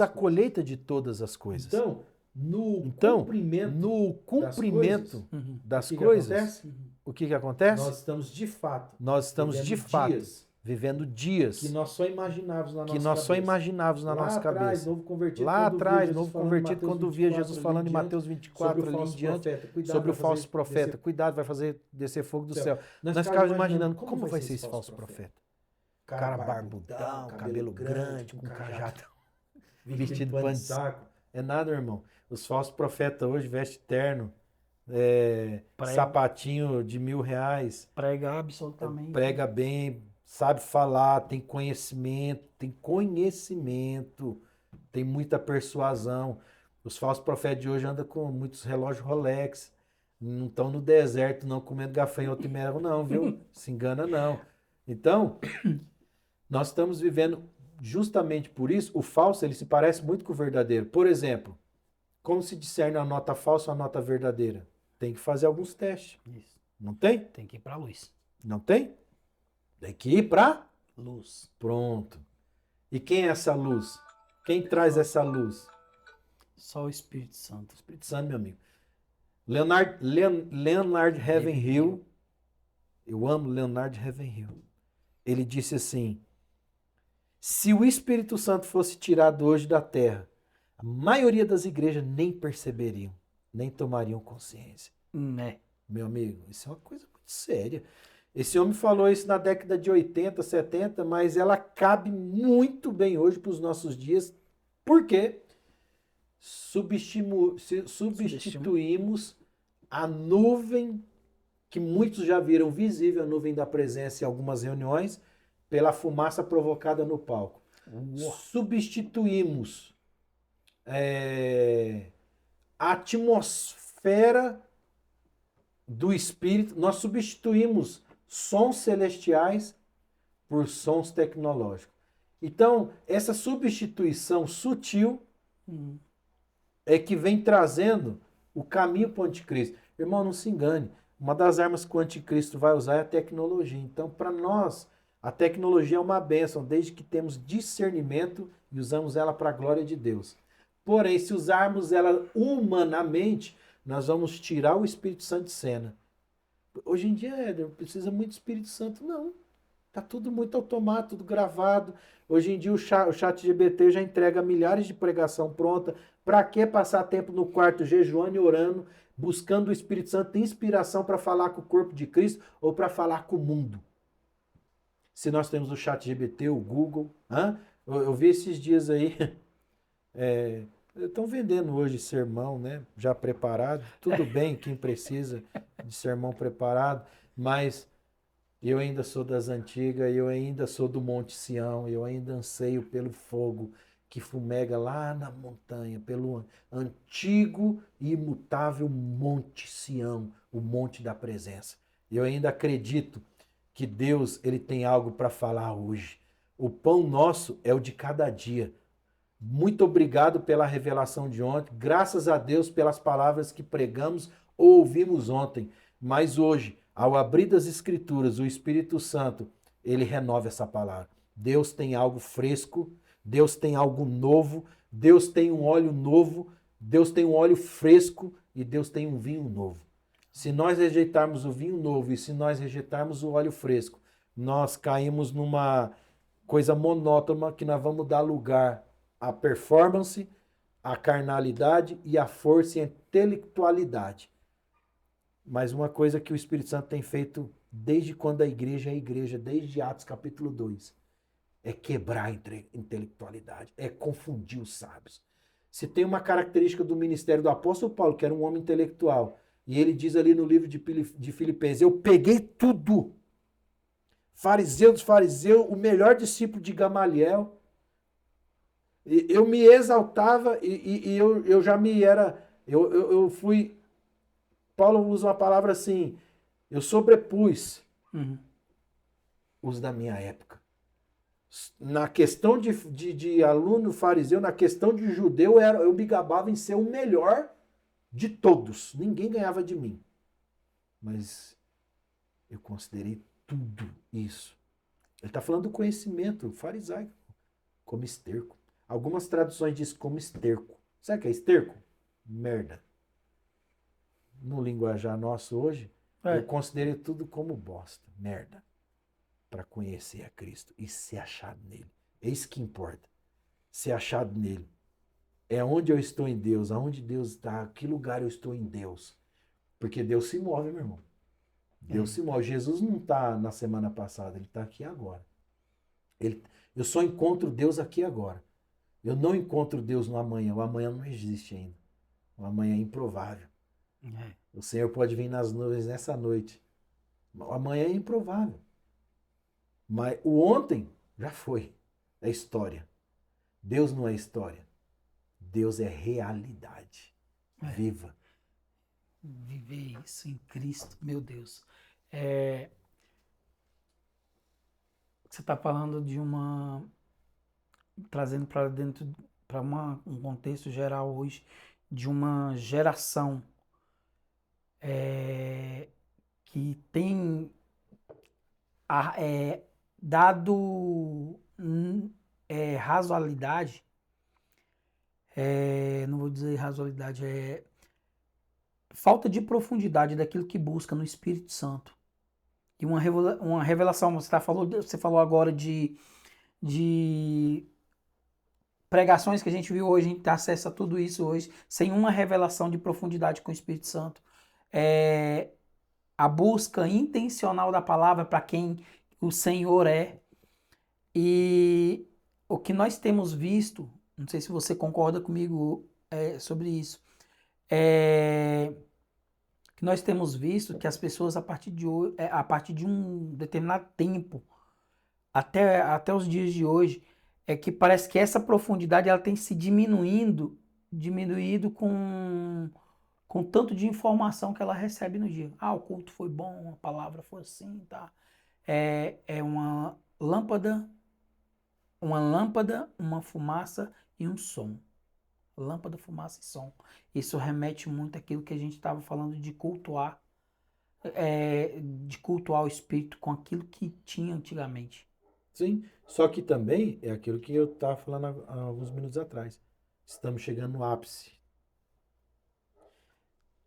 colheita de todas as coisas. Então, no cumprimento das coisas, o que acontece? Nós estamos de fato vivendo dias que nós só imaginávamos na nossa cabeça. Lá atrás, novo convertido, quando via Jesus falando em Mateus 24 ali em diante, sobre o falso profeta. Cuidado, vai fazer descer fogo do céu. Nós ficávamos imaginando como vai ser esse falso profeta. Cara barbudão, cabelo grande, com cajadão, vestido de pano de saco. É nada, irmão. Os falsos profetas hoje vestem terno, sapatinho de R$1.000. Prega absolutamente. Prega bem, sabe falar, tem conhecimento, tem muita persuasão. Os falsos profetas de hoje andam com muitos relógios Rolex, não estão no deserto, não comendo gafanhoto e mel, não, viu? Se engana, não. Então, nós estamos vivendo justamente por isso. O falso, ele se parece muito com o verdadeiro. Por exemplo, como se discerne a nota falsa ou a nota verdadeira? Tem que fazer alguns testes. Isso. Não tem? Tem que ir para a luz. Não tem? Tem que ir para luz. Pronto. E quem é essa luz? Quem traz essa luz? Só o Espírito Santo. O Espírito Santo, meu amigo. Leonard Ravenhill, eu amo Leonard Ravenhill. Ele disse assim: se o Espírito Santo fosse tirado hoje da terra, a maioria das igrejas nem perceberiam, nem tomariam consciência. Meu amigo, isso é uma coisa muito séria. Esse homem falou isso na década de 80, 70, mas ela cabe muito bem hoje para os nossos dias, porque substituímos a nuvem, que muitos já viram visível, a nuvem da presença em algumas reuniões, pela fumaça provocada no palco. Substituímos a atmosfera do Espírito, nós substituímos sons celestiais por sons tecnológicos. Então, essa substituição sutil é que vem trazendo o caminho para o anticristo. Irmão, não se engane. Uma das armas que o anticristo vai usar é a tecnologia. Então, para nós, a tecnologia é uma bênção, desde que temos discernimento e usamos ela para a glória de Deus. Porém, se usarmos ela humanamente, nós vamos tirar o Espírito Santo de cena. Hoje em dia, Éder, precisa muito do Espírito Santo? Não. Está tudo muito automático, tudo gravado. Hoje em dia o ChatGPT já entrega milhares de pregação pronta. Para que passar tempo no quarto jejuando e orando, buscando o Espírito Santo de inspiração para falar com o corpo de Cristo ou para falar com o mundo? Se nós temos o ChatGPT, o Google. Eu vi esses dias aí, estão vendendo hoje sermão, né? Já preparado. Tudo bem, quem precisa de sermão preparado, mas eu ainda sou das antigas, eu ainda sou do Monte Sião, eu ainda anseio pelo fogo que fumega lá na montanha, pelo antigo e imutável Monte Sião, o monte da presença. Eu ainda acredito que Deus ele tem algo para falar hoje. O pão nosso é o de cada dia. Muito obrigado pela revelação de ontem. Graças a Deus pelas palavras que pregamos ou ouvimos ontem. Mas hoje, ao abrir das Escrituras, o Espírito Santo, ele renova essa palavra. Deus tem algo fresco, Deus tem algo novo, Deus tem um óleo novo, Deus tem um óleo fresco e Deus tem um vinho novo. Se nós rejeitarmos o vinho novo e se nós rejeitarmos o óleo fresco, nós caímos numa coisa monótona que nós vamos dar lugar à performance, à carnalidade e à força e à intelectualidade. Mas uma coisa que o Espírito Santo tem feito desde quando a igreja é igreja, desde Atos capítulo 2, é quebrar a intelectualidade, é confundir os sábios. Se tem uma característica do ministério do apóstolo Paulo, que era um homem intelectual, e ele diz ali no livro de Filipenses, eu peguei tudo. Fariseu dos fariseus, o melhor discípulo de Gamaliel. Eu me exaltava e eu já me era... Eu fui... Paulo usa uma palavra assim, eu sobrepus os da minha época. Na questão de aluno fariseu, na questão de judeu, eu me gabava em ser o melhor de todos. Ninguém ganhava de mim. Mas eu considerei tudo isso. Ele está falando do conhecimento farisaico, como esterco. Algumas traduções dizem como esterco. Sabe o que é esterco? Merda. No linguajar nosso hoje, eu considerei tudo como bosta, merda, para conhecer a Cristo e ser achado nele. É isso que importa, ser achado nele. É onde eu estou em Deus, aonde Deus está, que lugar eu estou em Deus. Porque Deus se move, meu irmão. Deus se move. Jesus não está na semana passada, ele está aqui agora. Eu só encontro Deus aqui agora. Eu não encontro Deus no amanhã. O amanhã não existe ainda. O amanhã é improvável. O Senhor pode vir nas nuvens nessa noite. O amanhã é improvável. Mas o ontem já foi. É história. Deus não é história. Deus é realidade. Viva. Viver isso em Cristo, meu Deus. Você está falando de trazendo para dentro, para um contexto geral hoje, de uma geração que tem dado razoabilidade, não vou dizer razoabilidade, falta de profundidade daquilo que busca no Espírito Santo. E uma revelação, você falou agora de pregações que a gente viu hoje, a gente tem acesso a tudo isso hoje, sem uma revelação de profundidade com o Espírito Santo. A busca intencional da palavra para quem o Senhor é. E o que nós temos visto, não sei se você concorda comigo sobre isso, que nós temos visto que as pessoas a partir de um determinado tempo, até os dias de hoje, que parece que essa profundidade ela tem se diminuído com tanto de informação que ela recebe no dia. O culto foi bom, a palavra foi assim, tá? É uma lâmpada, uma fumaça e um som. Lâmpada, fumaça e som. Isso remete muito àquilo que a gente estava falando de cultuar o Espírito com aquilo que tinha antigamente. Sim, só que também é aquilo que eu estava falando há alguns minutos atrás. Estamos chegando no ápice.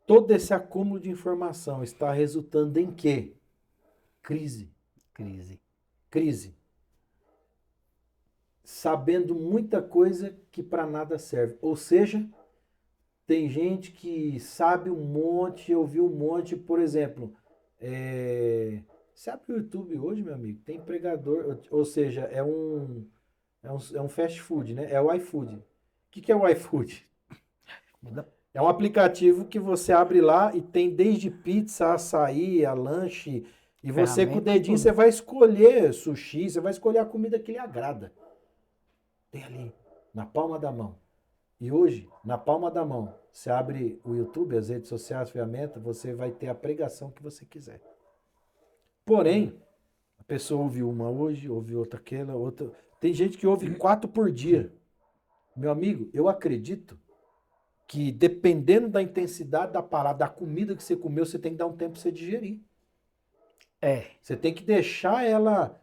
Todo esse acúmulo de informação está resultando em quê? Crise. Sabendo muita coisa que para nada serve. Ou seja, tem gente que sabe um monte, ouviu um monte, por exemplo, você abre o YouTube hoje, meu amigo, tem pregador, ou seja, é um fast food, né? É o iFood. O que é o iFood? É um aplicativo que você abre lá e tem desde pizza, açaí, a lanche, e você com o dedinho você vai escolher sushi, você vai escolher a comida que lhe agrada. Tem ali, na palma da mão. E hoje, na palma da mão, você abre o YouTube, as redes sociais, a ferramenta, você vai ter a pregação que você quiser. Porém, a pessoa ouve uma hoje, ouve outra aquela, outra. Tem gente que ouve 4 por dia. Meu amigo, eu acredito que dependendo da intensidade da palavra, da comida que você comeu, você tem que dar um tempo para você digerir. Você tem que deixar ela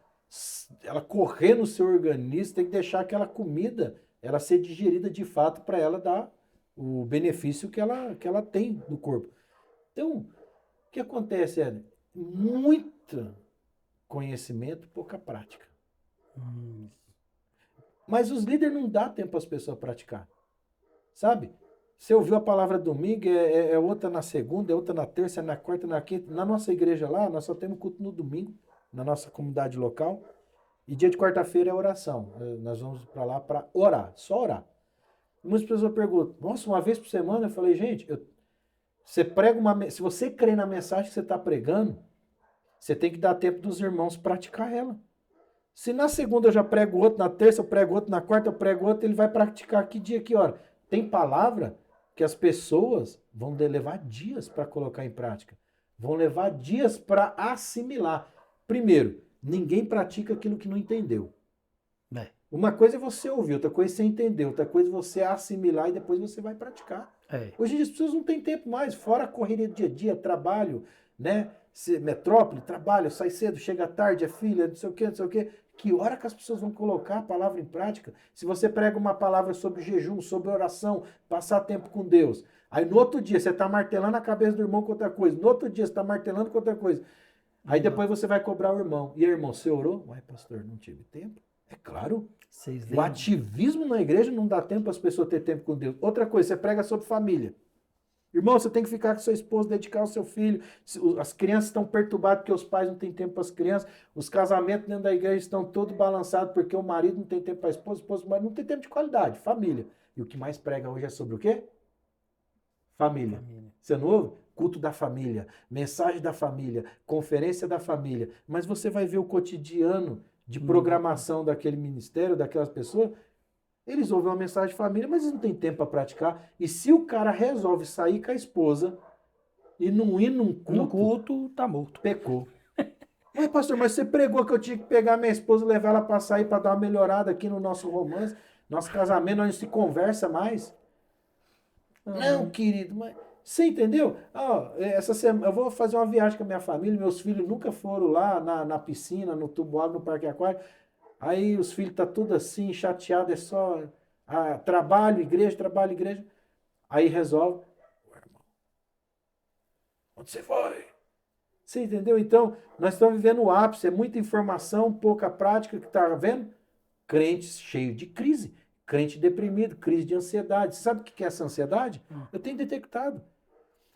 correr no seu organismo, tem que deixar aquela comida ela ser digerida de fato para ela dar o benefício que ela tem no corpo. Então, o que acontece é muito conhecimento, pouca prática. Mas os líderes não dão tempo para as pessoas praticar. Sabe? Você ouviu a palavra domingo, é outra na segunda, é outra na terça, é na quarta, na quinta. Na nossa igreja lá, nós só temos culto no domingo, na nossa comunidade local. E dia de quarta-feira é oração. Nós vamos para lá para orar, só orar. Muitas pessoas perguntam, nossa, uma vez por semana? Eu falei, gente, você prega se você crê na mensagem que você está pregando, você tem que dar tempo dos irmãos praticar ela. Se na segunda eu já prego outro, na terça eu prego outro, na quarta eu prego outro, ele vai praticar que dia, que hora? Tem palavra que as pessoas vão levar dias para colocar em prática. Vão levar dias para assimilar. Primeiro, ninguém pratica aquilo que não entendeu. Uma coisa é você ouvir, outra coisa é você entender, outra coisa é você assimilar e depois você vai praticar. Hoje em dia as pessoas não têm tempo mais, fora a correria do dia a dia, trabalho, né? Metrópole, trabalho, sai cedo, chega tarde, é filha, não sei o quê, não sei o quê. Que hora que as pessoas vão colocar a palavra em prática? Se você prega uma palavra sobre jejum, sobre oração, passar tempo com Deus, aí no outro dia você está martelando a cabeça do irmão com outra coisa, no outro dia você está martelando com outra coisa. Aí depois você vai cobrar o irmão. E aí, irmão, você orou? Uai, pastor, não tive tempo. É claro. O ativismo na igreja não dá tempo para as pessoas ter tempo com Deus. Outra coisa, você prega sobre família. Irmão, você tem que ficar com seu esposo, dedicar ao seu filho. As crianças estão perturbadas porque os pais não têm tempo para as crianças. Os casamentos dentro da igreja estão todos balançados porque o marido não tem tempo para a esposa, o marido não tem tempo de qualidade. Família. E o que mais prega hoje é sobre o quê? Família. Você não ouve? Culto da família, mensagem da família, conferência da família. Mas você vai ver o cotidiano de programação daquele ministério, daquelas pessoas. Eles ouvem uma mensagem de família, mas eles não têm tempo para praticar. E se o cara resolve sair com a esposa e não ir num culto... No culto, tá morto. Pecou. Mas, pastor, mas você pregou que eu tinha que pegar minha esposa e levar ela para sair para dar uma melhorada aqui no nosso romance, nosso casamento, nós não se conversa mais. Não, querido, mas... Você entendeu? Essa semana eu vou fazer uma viagem com a minha família, meus filhos nunca foram lá na piscina, no tubo no parque aquático. Aí os filhos estão tudo assim, chateados, é só trabalho, igreja. Aí resolve. Onde você foi? Você entendeu? Então, nós estamos vivendo o ápice, é muita informação, pouca prática, que está vendo? Crentes cheios de crise, crente deprimido, crise de ansiedade. Sabe o que é essa ansiedade? Eu tenho detectado.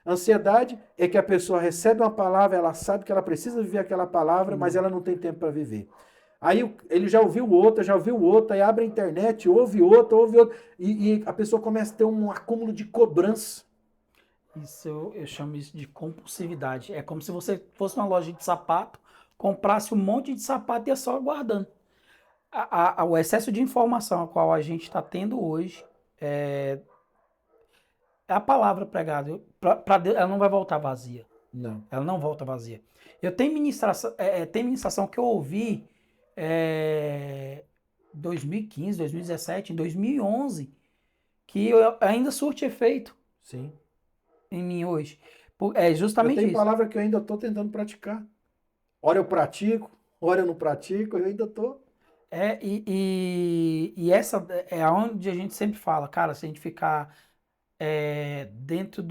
Ansiedade é que a pessoa recebe uma palavra, ela sabe que ela precisa viver aquela palavra, mas ela não tem tempo para viver. Aí ele já ouviu outra, aí abre a internet, ouve outra, e a pessoa começa a ter um acúmulo de cobrança. Isso eu chamo isso de compulsividade. É como se você fosse numa loja de sapato, comprasse um monte de sapato e ia só guardando. O excesso de informação a qual a gente está tendo hoje é a palavra pregada. Para Deus, ela não vai voltar vazia. Não. Ela não volta vazia. Eu tenho ministração que eu ouvi 2015, 2017, em 2011, que eu ainda surte efeito. Sim. Em mim hoje. É justamente isso. Eu tenho palavra que eu ainda estou tentando praticar. Ora eu pratico, ora eu não pratico, eu ainda estou. E essa é onde a gente sempre fala, cara, se a gente ficar dentro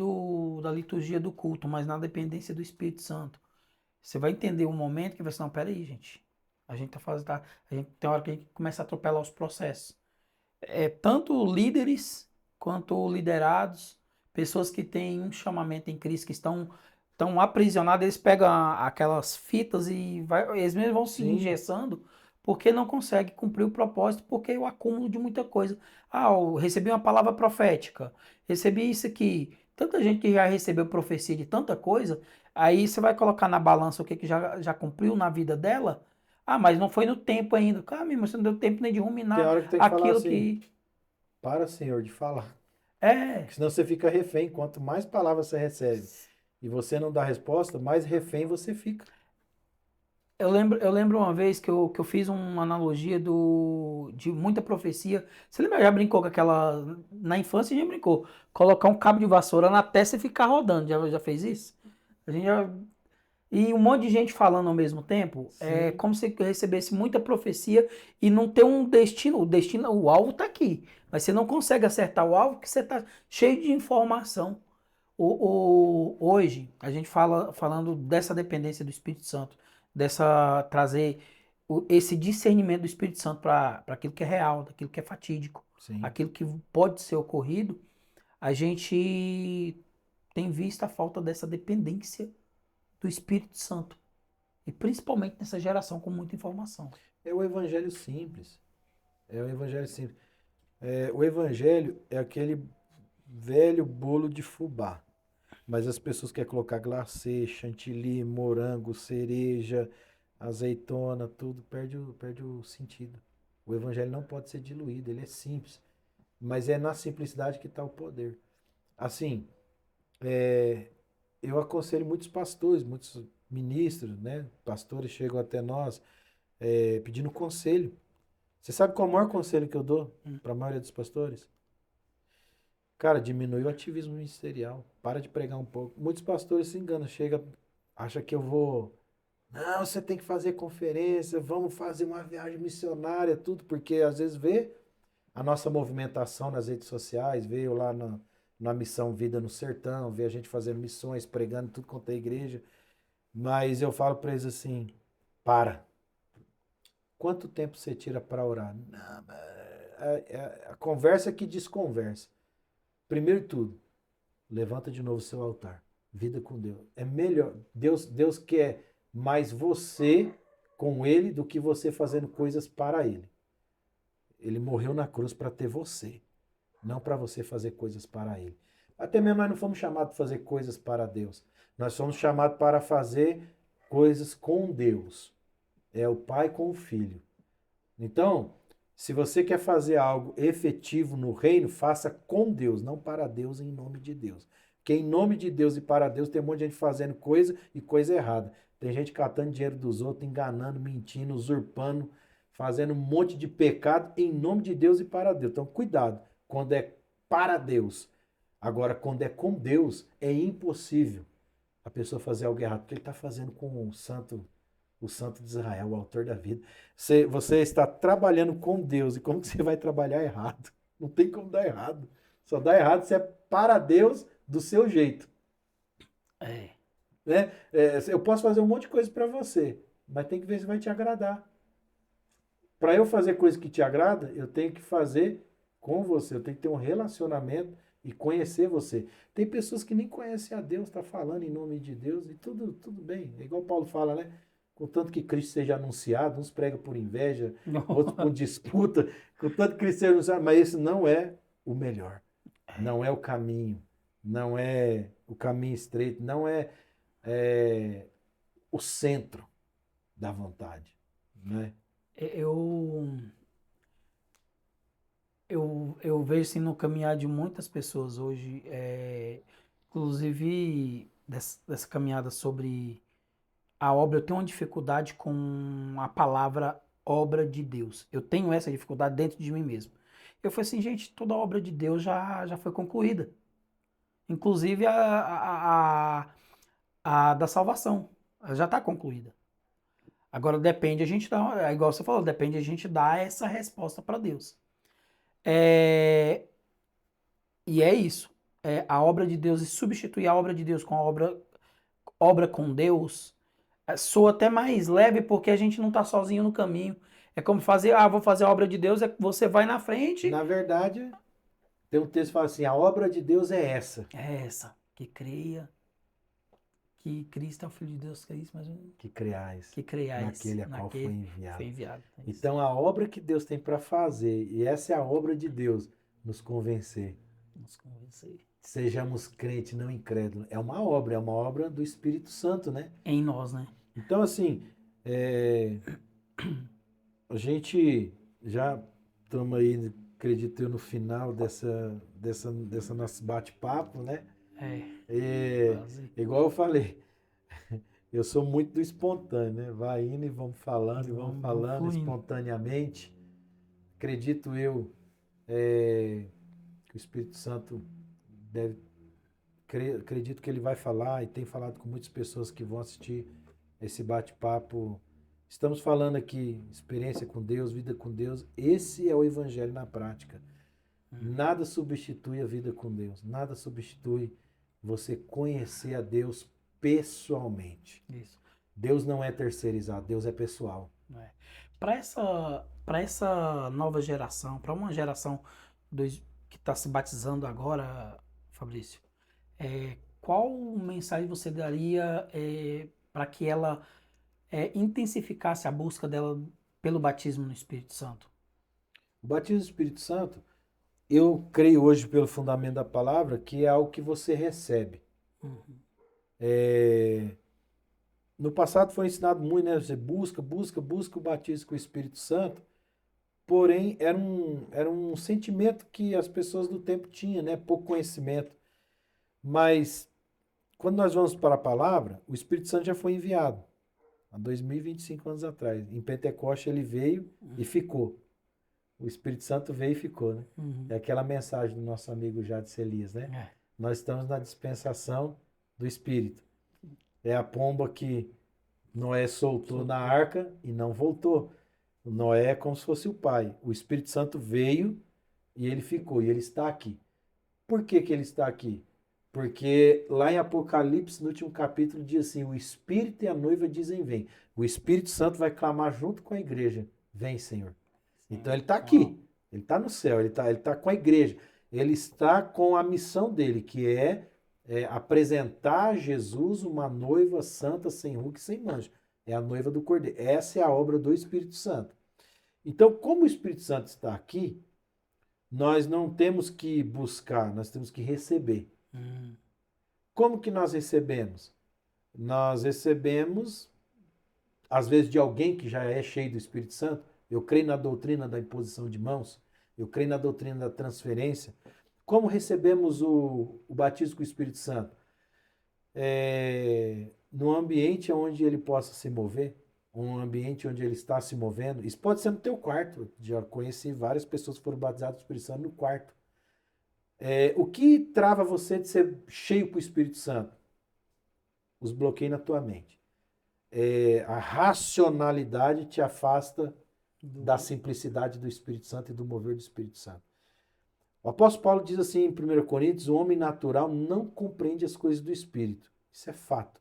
da liturgia do culto, mas na dependência do Espírito Santo, você vai entender um momento que vai ser, não, peraí, gente. A gente a gente tem hora que a gente começa a atropelar os processos. Tanto líderes quanto liderados, pessoas que têm um chamamento em Cristo, que estão aprisionados, eles pegam aquelas fitas e eles mesmos vão se engessando porque não conseguem cumprir o propósito, porque o acúmulo de muita coisa. Eu recebi uma palavra profética, recebi isso aqui. Tanta gente que já recebeu profecia de tanta coisa, aí você vai colocar na balança o que já cumpriu na vida dela. Mas não foi no tempo ainda. Cara, mas você não deu tempo nem de ruminar tem hora que tem que aquilo falar assim, que... Para, Senhor, de falar. Porque senão você fica refém. Quanto mais palavras você recebe e você não dá resposta, mais refém você fica. Eu lembro uma vez que eu fiz uma analogia de muita profecia. Você lembra? Já brincou com aquela. Na infância já brincou. Colocar um cabo de vassoura na testa e ficar rodando. Já fez isso? A gente já. E um monte de gente falando ao mesmo tempo. É Sim, como se recebesse muita profecia e não ter um destino. O alvo tá aqui. Mas você não consegue acertar o alvo porque você tá cheio de informação. Hoje, a gente falando dessa dependência do Espírito Santo, dessa trazer esse discernimento do Espírito Santo para aquilo que é real, daquilo que é fatídico, sim. aquilo que pode ser ocorrido, a gente tem visto a falta dessa dependência do Espírito Santo. E principalmente nessa geração com muita informação. É o evangelho simples. É o evangelho simples. O evangelho é aquele velho bolo de fubá. Mas as pessoas querem colocar glacê, chantilly, morango, cereja, azeitona, tudo, perde o sentido. O evangelho não pode ser diluído, ele é simples. Mas é na simplicidade que está o poder. Assim, eu aconselho muitos pastores, muitos ministros, né? Pastores chegam até nós pedindo conselho. Você sabe qual é o maior conselho que eu dou para a maioria dos pastores? Cara, diminui o ativismo ministerial. Para de pregar um pouco. Muitos pastores se enganam, chega, acha que eu vou. Não, você tem que fazer conferência, vamos fazer uma viagem missionária, tudo, porque às vezes vê a nossa movimentação nas redes sociais, veio lá na missão Vida no Sertão, vê a gente fazendo missões, pregando tudo quanto é igreja. Mas eu falo para eles assim: para. Quanto tempo você tira para orar? Não, a conversa que desconversa. Primeiro de tudo, levanta de novo o seu altar. Vida com Deus. É melhor. Deus quer mais você com Ele do que você fazendo coisas para Ele. Ele morreu na cruz para ter você, não para você fazer coisas para Ele. Até mesmo nós não fomos chamados para fazer coisas para Deus. Nós somos chamados para fazer coisas com Deus. É o Pai com o Filho. Então, se você quer fazer algo efetivo no reino, faça com Deus, não para Deus, em nome de Deus. Porque em nome de Deus e para Deus tem um monte de gente fazendo coisa e coisa errada. Tem gente catando dinheiro dos outros, enganando, mentindo, usurpando, fazendo um monte de pecado em nome de Deus e para Deus. Então, cuidado quando é para Deus. Agora, quando é com Deus, é impossível a pessoa fazer algo errado, porque ele está fazendo com o Santo de Israel, o autor da vida. Você está trabalhando com Deus e como que você vai trabalhar errado? Não tem como dar errado. Só dá errado se é para Deus do seu jeito. É. Né? Eu posso fazer um monte de coisa para você, mas tem que ver se vai te agradar. Para eu fazer coisa que te agrada, eu tenho que fazer com você. Eu tenho que ter um relacionamento e conhecer você. Tem pessoas que nem conhecem a Deus, está falando em nome de Deus e tudo bem. É igual Paulo fala, né? Contanto que Cristo seja anunciado, uns pregam por inveja, outros por disputa, contanto que Cristo seja anunciado, mas esse não é o melhor. Não é o caminho. Não é o caminho estreito. Não é o centro da vontade. Né? Eu, eu vejo assim no caminhar de muitas pessoas hoje, inclusive dessa caminhada sobre a obra, eu tenho uma dificuldade com a palavra obra de Deus. Eu tenho essa dificuldade dentro de mim mesmo. Eu falei assim, gente, toda obra de Deus já foi concluída. Inclusive a da salvação. Ela já está concluída. Agora depende a gente dar, igual você falou, depende a gente dar essa resposta para Deus. É, e é isso. A obra de Deus e substituir a obra de Deus com a obra com Deus soa até mais leve porque a gente não está sozinho no caminho. É como fazer, vou fazer a obra de Deus, você vai na frente. Na verdade, tem um texto que fala assim: a obra de Deus é essa. É essa, que creia que Cristo é o Filho de Deus, que é isso, mas Que creais que creiais naquele a qual foi naquele que enviado. foi enviado. É isso. Então, a obra que Deus tem para fazer, e essa é a obra de Deus, nos convencer. Nos convencer. Sejamos crente, não incrédulo. É uma obra do Espírito Santo, né? Em nós, né? Então, assim, a gente já estamos aí, acredito eu, no final dessa nosso bate-papo, né? É, É, quase. igual eu falei, Eu sou muito do espontâneo, né? Vai indo e vamos falando, e vamos falando fluindo. espontaneamente. Acredito eu que o Espírito Santo deve, acredito que ele vai falar e tem falado com muitas pessoas que vão assistir esse bate-papo. Estamos falando aqui experiência com Deus, vida com Deus. Esse é o evangelho na prática. Nada substitui a vida com Deus. Nada substitui você conhecer a Deus pessoalmente. Isso. Deus não é terceirizado, Deus é pessoal. Para essa nova geração, para uma geração que está se batizando agora, Fabrício, qual mensagem você daria para que ela intensificasse a busca dela pelo batismo no Espírito Santo? O batismo do Espírito Santo, eu creio hoje pelo fundamento da palavra que é algo que você recebe. No passado foi ensinado muito, né? Você busca o batismo com o Espírito Santo. Porém, era um sentimento que as pessoas do tempo tinham, né? Pouco conhecimento. Mas, quando nós vamos para a palavra, o Espírito Santo já foi enviado. Há 2025 anos atrás. Em Pentecoste ele veio e ficou. O Espírito Santo veio e ficou, né? É aquela mensagem do nosso amigo Jadson Elias, né? Nós estamos na dispensação do Espírito. É a pomba que Noé soltou na arca e não voltou. Noé é como se fosse o pai. O Espírito Santo veio e ele ficou. E ele está aqui. Por que que ele está aqui? Porque lá em Apocalipse, no último capítulo, diz assim: o Espírito e a noiva dizem vem. O Espírito Santo vai clamar junto com a igreja: vem, Senhor. Então ele está aqui. Ele está no céu. Ele tá com a igreja. Ele está com a missão dele, que é apresentar a Jesus uma noiva santa, sem ruga e sem mancha. É a noiva do Cordeiro. Essa é a obra do Espírito Santo. Então, como o Espírito Santo está aqui, nós não temos que buscar, nós temos que receber. Como que nós recebemos? Nós recebemos, às vezes, de alguém que já é cheio do Espírito Santo. Eu creio na doutrina da imposição de mãos. Eu creio na doutrina da transferência. Como recebemos o batismo com o Espírito Santo? No ambiente onde ele possa se mover, um ambiente onde ele está se movendo. Isso pode ser no teu quarto. Já conheci várias pessoas que foram batizadas com o Espírito Santo no quarto. O que trava você de ser cheio com o Espírito Santo? Os bloqueios na tua mente. A racionalidade te afasta da simplicidade do Espírito Santo e do mover do Espírito Santo. O apóstolo Paulo diz assim em 1 Coríntios: o homem natural não compreende as coisas do Espírito. Isso é fato.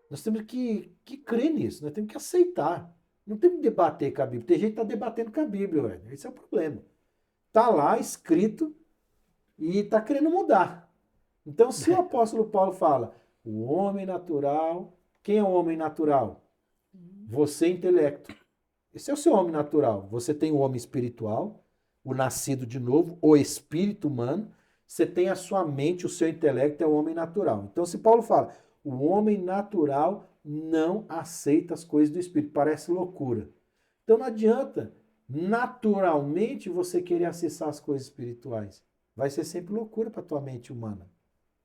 Nós temos que crer nisso, nós temos que aceitar. Não temos que debater com a Bíblia. Tem gente que está debatendo com a Bíblia, velho. Esse é o problema. Está lá escrito e está querendo mudar. Então, se o apóstolo Paulo fala, o homem natural, quem é o homem natural? Você, intelecto. Esse é o seu homem natural. Você tem o homem espiritual, o nascido de novo, o espírito humano. Você tem a sua mente, o seu intelecto é o homem natural. Então, se Paulo fala, o homem natural não aceita as coisas do Espírito. Parece loucura. Então não adianta naturalmente você querer acessar as coisas espirituais. Vai ser sempre loucura para a tua mente humana.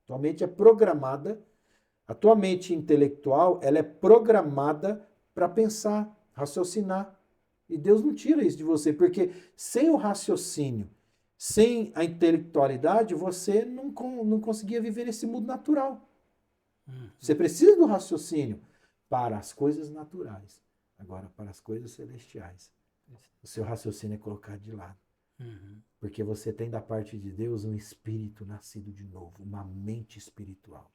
Tua mente é programada, a tua mente intelectual, ela é programada para pensar, raciocinar. E Deus não tira isso de você, porque sem o raciocínio, sem a intelectualidade, você não conseguia viver esse mundo natural. Você precisa do raciocínio para as coisas naturais. Agora, para as coisas celestiais, o seu raciocínio é colocado de lado. Porque você tem da parte de Deus um espírito nascido de novo, uma mente espiritual.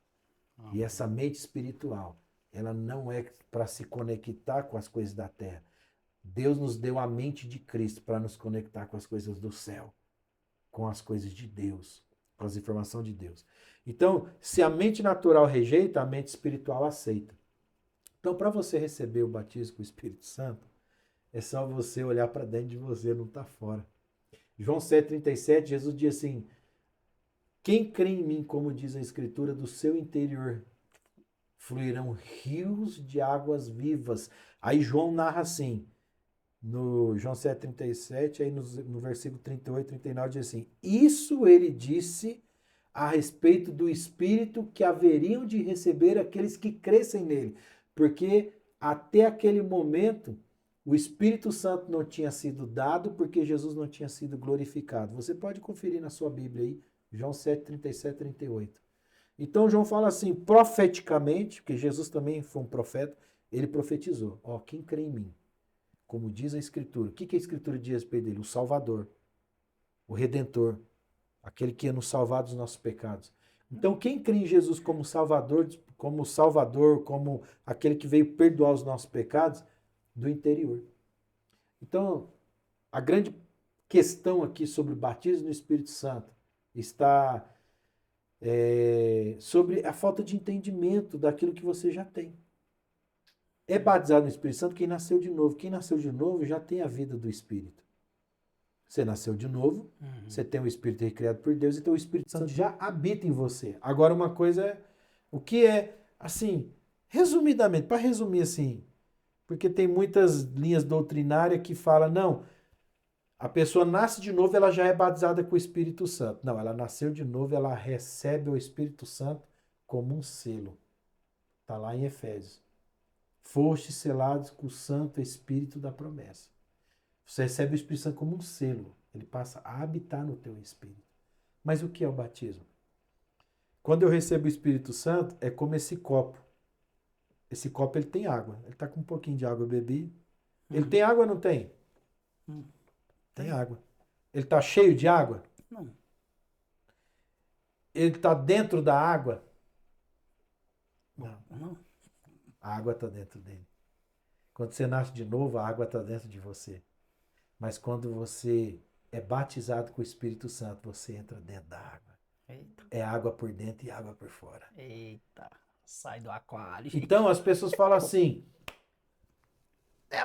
E essa mente espiritual, ela não é para se conectar com as coisas da terra. Deus nos deu a mente de Cristo para nos conectar com as coisas do céu, com as coisas de Deus, com as informações de Deus. Então, se a mente natural rejeita, a mente espiritual aceita. Então, para você receber o batismo com o Espírito Santo, é só você olhar para dentro de você, não está fora. João 7,37, Jesus diz assim, quem crê em mim, como diz a Escritura, do seu interior fluirão rios de águas vivas. Aí João narra assim, no João 7,37, aí no versículo 38, 39, diz assim, isso ele disse a respeito do Espírito que haveriam de receber aqueles que crescem nele, Porque até aquele momento o Espírito Santo não tinha sido dado porque Jesus não tinha sido glorificado. Você pode conferir na sua Bíblia aí, João 7, 37, 38. Então João fala assim, profeticamente, porque Jesus também foi um profeta, ele profetizou, ó, quem crê em mim, como diz a Escritura. O que a Escritura diz a respeito dele? O Salvador, o Redentor, aquele que ia nos salvar dos nossos pecados. Então quem crê em Jesus como Salvador, como aquele que veio perdoar os nossos pecados, do interior. Então, a grande questão aqui sobre o batismo no Espírito Santo está sobre a falta de entendimento daquilo que você já tem. É batizado no Espírito Santo quem nasceu de novo. Quem nasceu de novo já tem a vida do Espírito. Você nasceu de novo, você tem o Espírito recriado por Deus, então o Espírito Santo já habita em você. Agora, uma coisa é, o que é, assim, resumidamente, para resumir assim, porque tem muitas linhas doutrinárias que falam, não, a pessoa nasce de novo, ela já é batizada com o Espírito Santo. Não, ela nasceu de novo, ela recebe o Espírito Santo como um selo. Está lá em Efésios. Fostes selados com o Santo Espírito da promessa. Você recebe o Espírito Santo como um selo. Ele passa a habitar no teu espírito. Mas o que é o batismo? Quando eu recebo o Espírito Santo, é como esse copo. Esse copo ele tem água. Ele está com um pouquinho de água, eu bebi. Ele tem água ou não tem? Tem água. Ele está cheio de água? Não. Ele está dentro da água? Não. A água está dentro dele. Quando você nasce de novo, a água está dentro de você. Mas quando você é batizado com o Espírito Santo, você entra dentro da água. Eita. É água por dentro e água por fora. Eita. Sai do aquário. Então as pessoas falam assim,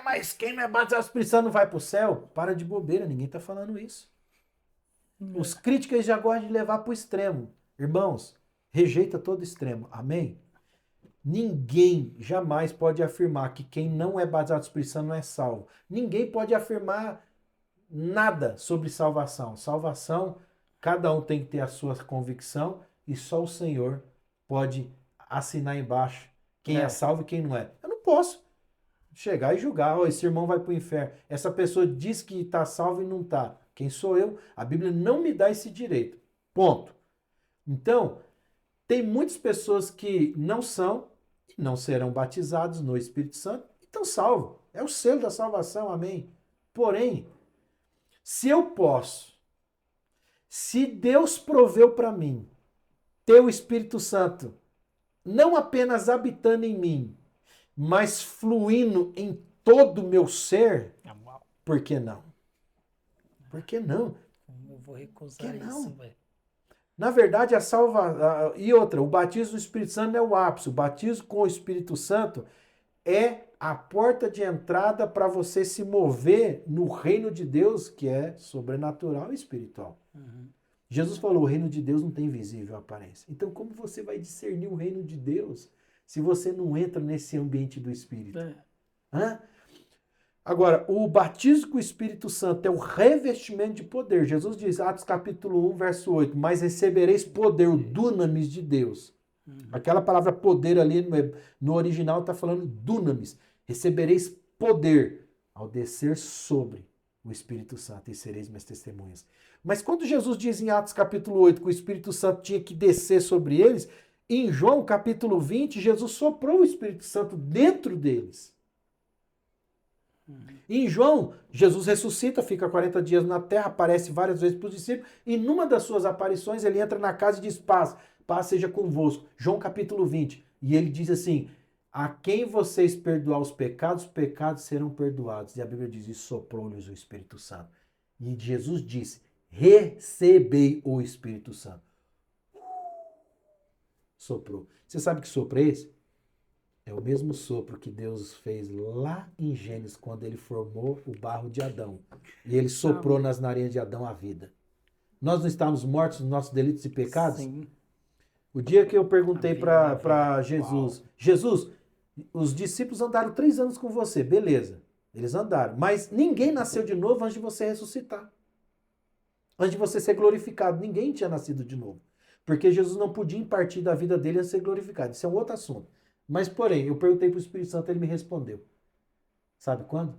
mas quem não é batizado com o Espírito Santo não vai para o céu? Para de bobeira, ninguém está falando isso. Os críticos já gostam de levar para o extremo. Irmãos, rejeita todo extremo. Amém? Ninguém jamais pode afirmar que quem não é batizado com o Espírito Santo não é salvo. Ninguém pode afirmar nada sobre salvação. Salvação, cada um tem que ter a sua convicção e só o Senhor pode assinar embaixo quem é salvo e quem não é. Eu não posso chegar e julgar, esse irmão vai para o inferno. Essa pessoa diz que está salvo e não está. Quem sou eu? A Bíblia não me dá esse direito. Ponto. Então, tem muitas pessoas que não são e não serão batizados no Espírito Santo e estão salvos. É o selo da salvação, amém? Porém, se eu posso, se Deus proveu para mim ter o Espírito Santo não apenas habitando em mim, mas fluindo em todo o meu ser, por que não? Por que não? Eu vou recusar isso, velho. Na verdade, e outra, o batismo do Espírito Santo não é o ápice. O batismo com o Espírito Santo é a porta de entrada para você se mover no reino de Deus, que é sobrenatural e espiritual. Jesus falou, o reino de Deus não tem visível aparência. Então, como você vai discernir o reino de Deus se você não entra nesse ambiente do Espírito? Agora, o batismo com o Espírito Santo é o revestimento de poder. Jesus diz, Atos capítulo 1, verso 8, mas recebereis poder, o dunamis de Deus. Aquela palavra poder ali no original está falando dunamis. Recebereis poder ao descer sobre o Espírito Santo e sereis minhas testemunhas. Mas quando Jesus diz em Atos capítulo 8 que o Espírito Santo tinha que descer sobre eles, em João capítulo 20, Jesus soprou o Espírito Santo dentro deles. Em João, Jesus ressuscita, fica 40 dias na terra, aparece várias vezes para os discípulos, e numa das suas aparições ele entra na casa e diz, paz seja convosco. João capítulo 20. E ele diz assim, a quem vocês perdoar os pecados serão perdoados. E a Bíblia diz, e soprou-lhes o Espírito Santo. E Jesus disse, recebei o Espírito Santo. Soprou. Você sabe que sopro é esse? É o mesmo sopro que Deus fez lá em Gênesis, quando ele formou o barro de Adão. E ele soprou nas narinas de Adão a vida. Nós não estávamos mortos nos nossos delitos e pecados? Sim. O dia que eu perguntei para Jesus, Jesus, os discípulos andaram 3 anos com você, beleza. Eles andaram. Mas ninguém nasceu de novo antes de você ressuscitar. Antes de você ser glorificado. Ninguém tinha nascido de novo. Porque Jesus não podia impartir da vida dele a ser glorificado. Isso é um outro assunto. Mas, porém, eu perguntei para o Espírito Santo, ele me respondeu. Sabe quando?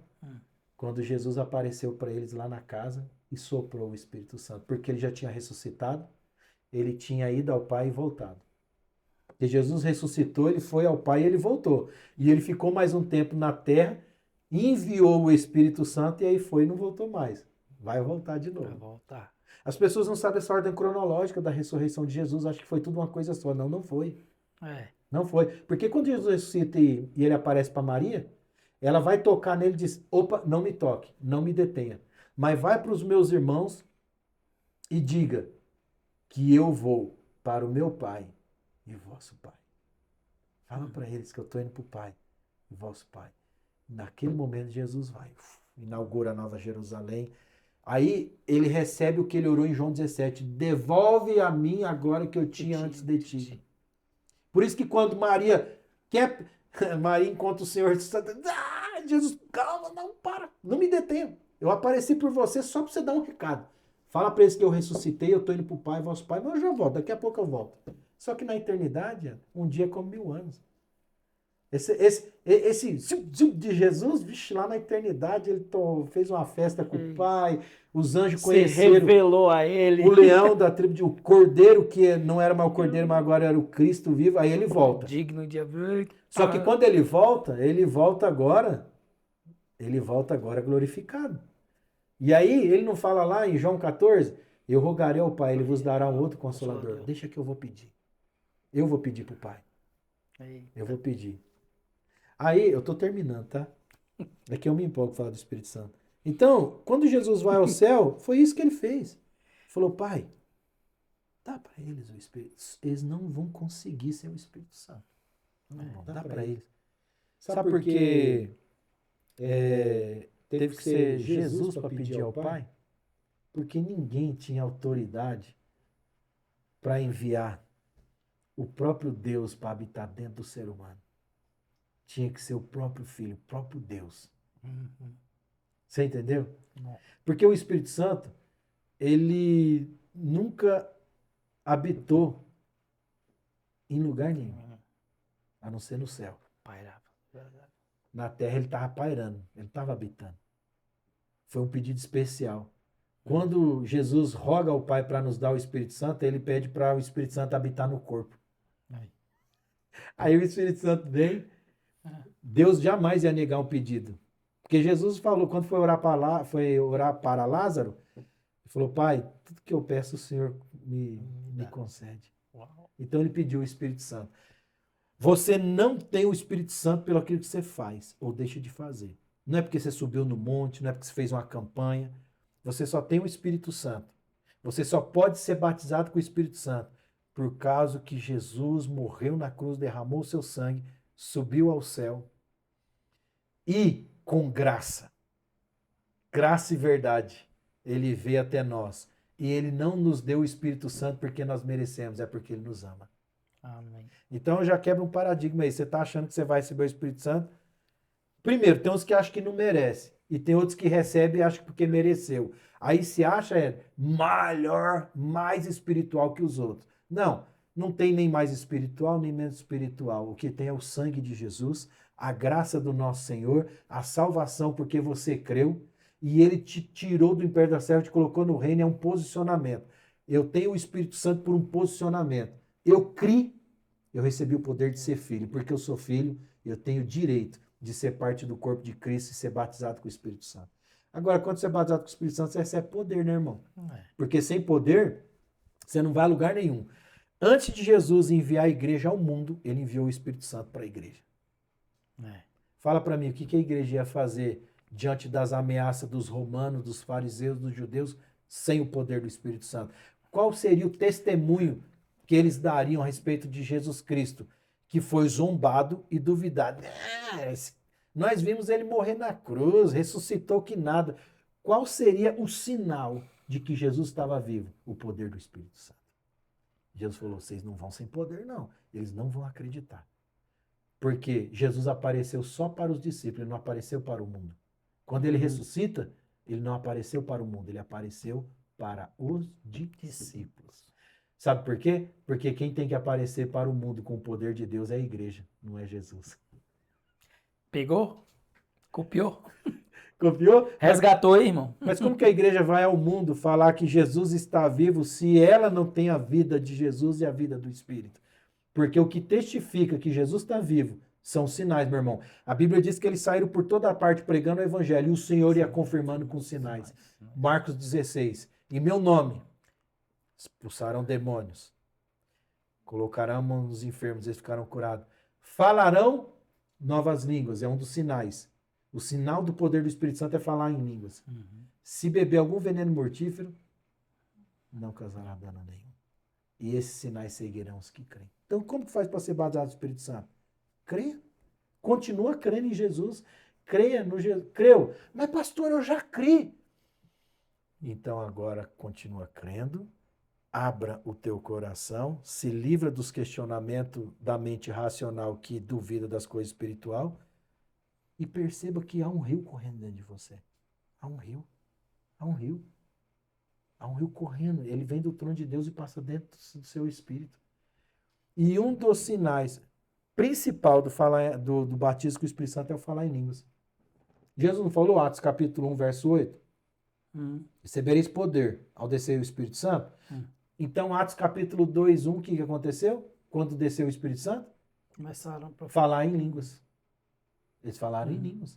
Quando Jesus apareceu para eles lá na casa e soprou o Espírito Santo. Porque ele já tinha ressuscitado, ele tinha ido ao Pai e voltado. Porque Jesus ressuscitou, ele foi ao Pai e ele voltou. E ele ficou mais um tempo na terra, enviou o Espírito Santo e aí foi e não voltou mais. Vai voltar de Vai novo. voltar. As pessoas não sabem essa ordem cronológica da ressurreição de Jesus, acham que foi tudo uma coisa só. Não, não foi. É. Não foi. Porque quando Jesus ressuscita e ele aparece para Maria, ela vai tocar nele e diz: opa, não me toque, não me detenha. Mas vai para os meus irmãos e diga que eu vou para o meu Pai e vosso Pai. Fala para eles que eu estou indo para o Pai e vosso Pai. Naquele momento Jesus vai, inaugura a Nova Jerusalém. Aí ele recebe o que ele orou em João 17. Devolve a mim agora que eu tinha antes de ti. Por isso que quando Maria quer... Maria encontra o Senhor, Jesus, calma, não, para, não me detenha. Eu apareci por você só para você dar um recado. Fala para eles que eu ressuscitei, eu estou indo para o Pai, vosso Pai, mas eu já volto, daqui a pouco eu volto. Só que na eternidade, um dia é como 1000 anos. Esse de Jesus, vixe, lá na eternidade, ele fez uma festa com o Pai, os anjos conheceram. Revelou a ele. O leão da tribo de o cordeiro, que não era mais o cordeiro, mas agora era o Cristo vivo, aí ele volta. Digno de abrir. Só que quando ele volta agora glorificado. E aí, ele não fala lá em João 14, eu rogarei ao Pai, ele vos dará um outro consolador. Deixa que eu vou pedir. Eu vou pedir pro Pai. Eu vou pedir. Aí, eu tô terminando, tá? Daqui eu me empolgo falar do Espírito Santo. Então, quando Jesus vai ao céu, foi isso que ele fez. Falou: Pai, dá para eles o Espírito. Eles não vão conseguir ser o Espírito Santo. Não, dá para eles. Sabe por quê? Teve que ser Jesus para pedir ao Pai? Porque ninguém tinha autoridade para enviar o próprio Deus para habitar dentro do ser humano. Tinha que ser o próprio Filho, o próprio Deus. Você entendeu? Porque o Espírito Santo, ele nunca habitou em lugar nenhum, a não ser no céu. Na terra ele estava pairando, ele estava habitando. Foi um pedido especial. Quando Jesus roga ao Pai para nos dar o Espírito Santo, ele pede para o Espírito Santo habitar no corpo. Aí o Espírito Santo vem, Deus jamais ia negar um pedido. Porque Jesus falou, quando foi orar para Lázaro, ele falou: Pai, tudo que eu peço o Senhor me concede. Então ele pediu o Espírito Santo. Você não tem o Espírito Santo pelo aquilo que você faz ou deixa de fazer. Não é porque você subiu no monte, não é porque você fez uma campanha. Você só tem o Espírito Santo. Você só pode ser batizado com o Espírito Santo por causa que Jesus morreu na cruz, derramou o seu sangue, subiu ao céu e com graça e verdade, ele veio até nós. E ele não nos deu o Espírito Santo porque nós merecemos, é porque ele nos ama. Amém. Então já quebra um paradigma aí. Você está achando que você vai receber o Espírito Santo? Primeiro, tem uns que acham que não merece. E tem outros que recebem e acham porque mereceu. Aí se acha melhor, mais espiritual que os outros. Não, não tem nem mais espiritual, nem menos espiritual. O que tem é o sangue de Jesus, a graça do nosso Senhor, a salvação porque você creu. E ele te tirou do império da serva, te colocou no reino, é um posicionamento. Eu tenho o Espírito Santo por um posicionamento. Eu criei, eu recebi o poder de ser filho. Porque eu sou filho, eu tenho direito de ser parte do corpo de Cristo e ser batizado com o Espírito Santo. Agora, quando você é batizado com o Espírito Santo, você recebe poder, né, irmão? Porque sem poder, você não vai a lugar nenhum. Antes de Jesus enviar a igreja ao mundo, ele enviou o Espírito Santo para a igreja. Fala para mim, o que a igreja ia fazer diante das ameaças dos romanos, dos fariseus, dos judeus, sem o poder do Espírito Santo? Qual seria o testemunho que eles dariam a respeito de Jesus Cristo, que foi zombado e duvidado? Nós vimos ele morrer na cruz, ressuscitou que nada. Qual seria o sinal de que Jesus estava vivo? O poder do Espírito Santo. Jesus falou: vocês não vão sem poder, não. Eles não vão acreditar. Porque Jesus apareceu só para os discípulos, ele não apareceu para o mundo. Quando ele ressuscita, ele não apareceu para o mundo, ele apareceu para os discípulos. Sabe por quê? Porque quem tem que aparecer para o mundo com o poder de Deus é a igreja, não é Jesus. Pegou? Copiou? Copiou? Resgatou aí, irmão? Mas como que a igreja vai ao mundo falar que Jesus está vivo se ela não tem a vida de Jesus e a vida do Espírito? Porque o que testifica que Jesus está vivo são sinais, meu irmão. A Bíblia diz que eles saíram por toda parte pregando o evangelho e o Senhor ia confirmando com sinais. Marcos 16. Em meu nome expulsaram demônios. Colocarão a mão nos enfermos, eles ficaram curados. Falarão novas línguas, é um dos sinais. O sinal do poder do Espírito Santo é falar em línguas. Se beber algum veneno mortífero, não causará dano nenhum. E esses sinais seguirão os que creem. Então, como que faz para ser batizado do Espírito Santo? Creia. Continua crendo em Jesus. Creia no Jesus. Creu. Mas, pastor, eu já criei. Então, agora, continua crendo. Abra o teu coração. Se livra dos questionamentos da mente racional que duvida das coisas espirituais. E perceba que há um rio correndo dentro de você. Há um rio. Há um rio. Há um rio correndo. Ele vem do trono de Deus e passa dentro do seu espírito. E um dos sinais principal do batismo com o Espírito Santo é o falar em línguas. Jesus não falou, Atos capítulo 1, verso 8? Recebereis poder ao descer o Espírito Santo. Então, Atos capítulo 2, 1, o que aconteceu? Quando desceu o Espírito Santo? Começaram a falar em línguas. Eles falaram em línguas.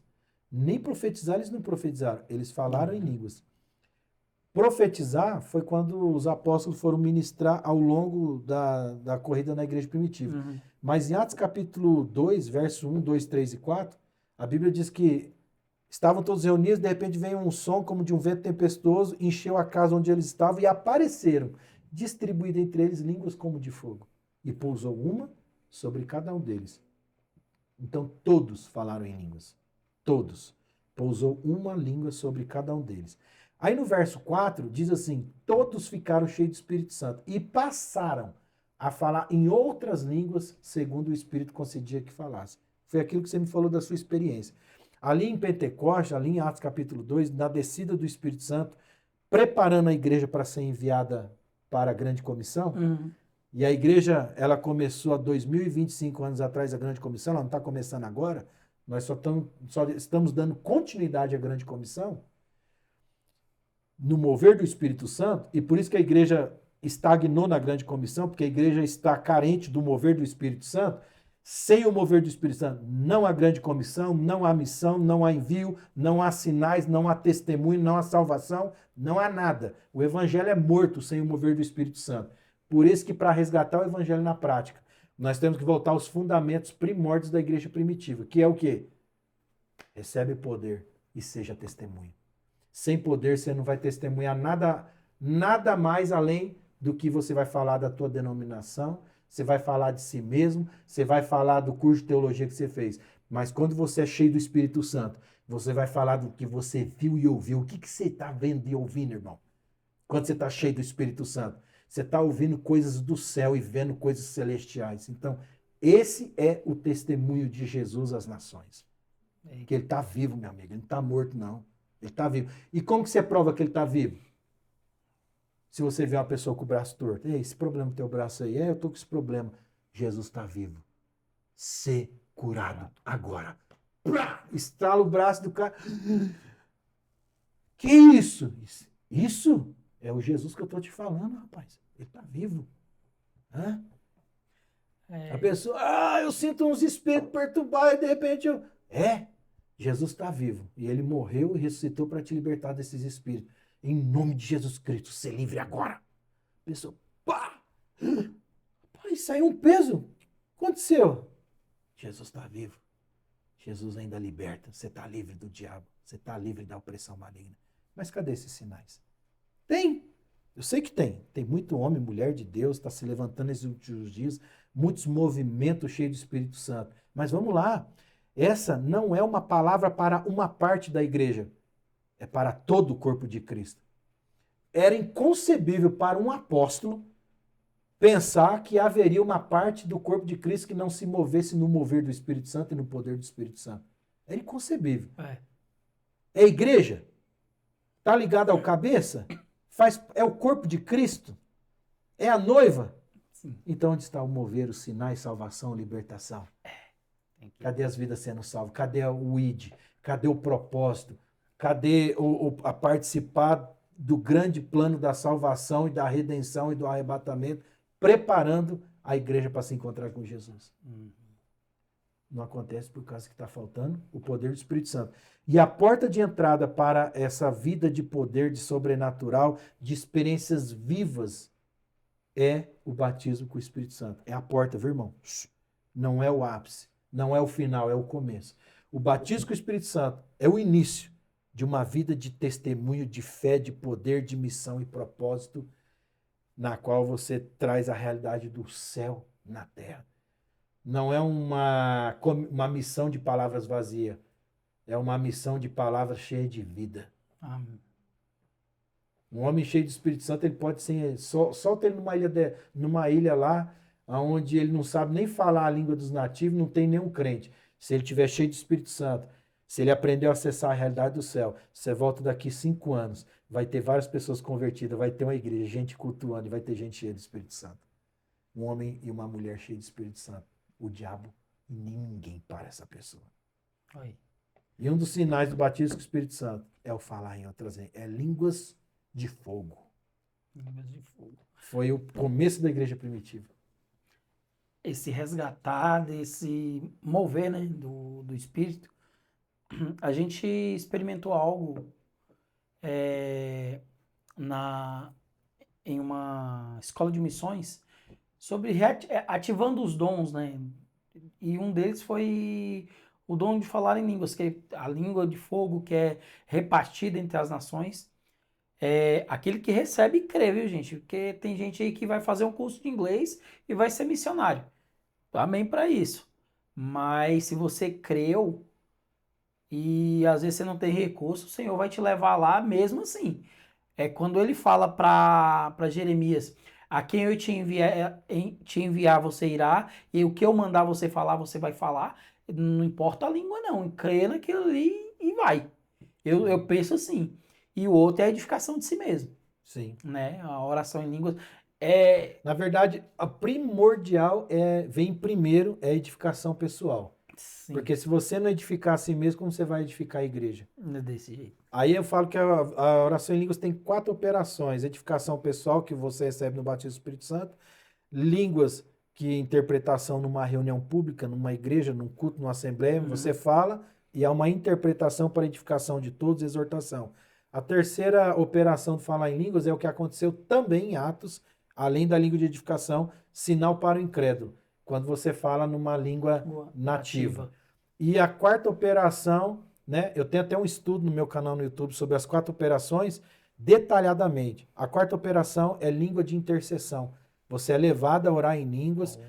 Nem profetizar eles não profetizaram. Eles falaram em línguas. Profetizar foi quando os apóstolos foram ministrar ao longo da corrida na igreja primitiva. Mas em Atos capítulo 2, verso 1, 2, 3 e 4, a Bíblia diz que estavam todos reunidos, de repente veio um som como de um vento tempestuoso, encheu a casa onde eles estavam e apareceram, distribuídas entre eles línguas como de fogo. E pousou uma sobre cada um deles. Então todos falaram em línguas. Todos. Pousou uma língua sobre cada um deles. Aí no verso 4 diz assim, todos ficaram cheios do Espírito Santo e passaram a falar em outras línguas, segundo o Espírito concedia que falasse. Foi aquilo que você me falou da sua experiência. Ali em Pentecostes, ali em Atos capítulo 2, na descida do Espírito Santo, preparando a igreja para ser enviada para a grande comissão, e a igreja, ela começou há 2025 anos atrás, a grande comissão, ela não está começando agora, nós só estamos dando continuidade à grande comissão, no mover do Espírito Santo, e por isso que a igreja estagnou na grande comissão, porque a igreja está carente do mover do Espírito Santo. Sem o mover do Espírito Santo, não há grande comissão, não há missão, não há envio, não há sinais, não há testemunho, não há salvação, não há nada. O evangelho é morto sem o mover do Espírito Santo. Por isso que para resgatar o evangelho na prática, nós temos que voltar aos fundamentos primórdios da igreja primitiva, que é o quê? Recebe poder e seja testemunho. Sem poder você não vai testemunhar nada mais além do que você vai falar da tua denominação, você vai falar de si mesmo, você vai falar do curso de teologia que você fez. Mas quando você é cheio do Espírito Santo, você vai falar do que você viu e ouviu. O que você está vendo e ouvindo, irmão? Quando você está cheio do Espírito Santo, você está ouvindo coisas do céu e vendo coisas celestiais. Então, esse é o testemunho de Jesus às nações. Que ele está vivo, meu amigo. Ele não está morto, não. Ele está vivo. E como que você prova que ele está vivo? Se você vê uma pessoa com o braço torto. Ei, esse problema do teu braço aí. Eu estou com esse problema. Jesus está vivo. Ser curado agora. Estrala o braço do cara. Que isso? Isso é o Jesus que eu estou te falando, rapaz. Ele está vivo. Hã? A pessoa, eu sinto uns espíritos perturbados e de repente eu... Jesus está vivo. E ele morreu e ressuscitou para te libertar desses espíritos. Em nome de Jesus Cristo, ser livre agora. A pessoa, saiu um peso. O que aconteceu? Jesus está vivo. Jesus ainda liberta. Você está livre do diabo. Você está livre da opressão maligna. Mas cadê esses sinais? Tem. Eu sei que tem. Tem muito homem, mulher de Deus, está se levantando nesses últimos dias. Muitos movimentos cheios do Espírito Santo. Mas vamos lá. Essa não é uma palavra para uma parte da igreja. É para todo o corpo de Cristo. Era inconcebível para um apóstolo pensar que haveria uma parte do corpo de Cristo que não se movesse no mover do Espírito Santo e no poder do Espírito Santo. Era inconcebível. É a igreja? Está ligada ao cabeça? É o corpo de Cristo? É a noiva? Sim. Então onde está o mover, os sinais, salvação, libertação? Tem que... Cadê as vidas sendo salvas? Cadê o ID? Cadê o propósito? Cadê a participar do grande plano da salvação e da redenção e do arrebatamento, preparando a igreja para se encontrar com Jesus? Não acontece por causa que está faltando o poder do Espírito Santo. E a porta de entrada para essa vida de poder, de sobrenatural, de experiências vivas, é o batismo com o Espírito Santo. É a porta, viu, irmão? Não é o ápice, não é o final, é o começo. O batismo com o Espírito Santo é o início de uma vida de testemunho, de fé, de poder, de missão e propósito, na qual você traz a realidade do céu na terra. Não é uma missão de palavras vazias, é uma missão de palavras cheias de vida. Amém. Um homem cheio de Espírito Santo, ele pode ser, solta ele numa ilha lá, onde ele não sabe nem falar a língua dos nativos, não tem nenhum crente. Se ele tiver cheio de Espírito Santo, se ele aprendeu a acessar a realidade do céu, você volta daqui 5 anos, vai ter várias pessoas convertidas, vai ter uma igreja, gente cultuando, e vai ter gente cheia de Espírito Santo. Um homem e uma mulher cheia de Espírito Santo. O diabo, ninguém para essa pessoa. Oi. E um dos sinais do batismo com o Espírito Santo é o falar em outras línguas. É línguas de fogo. Línguas de fogo. Foi o começo da igreja primitiva. Esse resgatar, desse mover, né, do Espírito, a gente experimentou algo em uma escola de missões sobre ativando os dons, né? E um deles foi o dom de falar em línguas, que é a língua de fogo que é repartida entre as nações. É aquele que recebe e crê, viu, gente? Porque tem gente aí que vai fazer um curso de inglês e vai ser missionário. Amém para isso. Mas se você creu e às vezes você não tem recurso, o Senhor vai te levar lá mesmo assim. É quando ele fala para Jeremias: a quem eu te enviar, você irá, e o que eu mandar você falar, você vai falar. Não importa a língua, não. Crê naquilo ali e vai. Eu penso assim. E o outro é a edificação de si mesmo, Sim. né? A oração em línguas. Na verdade, a primordial vem primeiro é a edificação pessoal. Sim, Porque se você não edificar a si mesmo, como você vai edificar a igreja? não é desse jeito. Aí eu falo que a oração em línguas tem 4 operações. Edificação pessoal, que você recebe no batismo do Espírito Santo. Línguas, que é interpretação numa reunião pública, numa igreja, num culto, numa assembleia. Você fala e há uma interpretação para edificação de todos, exortação. A terceira operação de falar em línguas é o que aconteceu também em Atos, além da língua de edificação, sinal para o incrédulo, quando você fala numa língua nativa. E a quarta operação, né? Eu tenho até um estudo no meu canal no YouTube sobre as 4 operações, detalhadamente. A quarta operação é língua de intercessão. Você é levado a orar em línguas,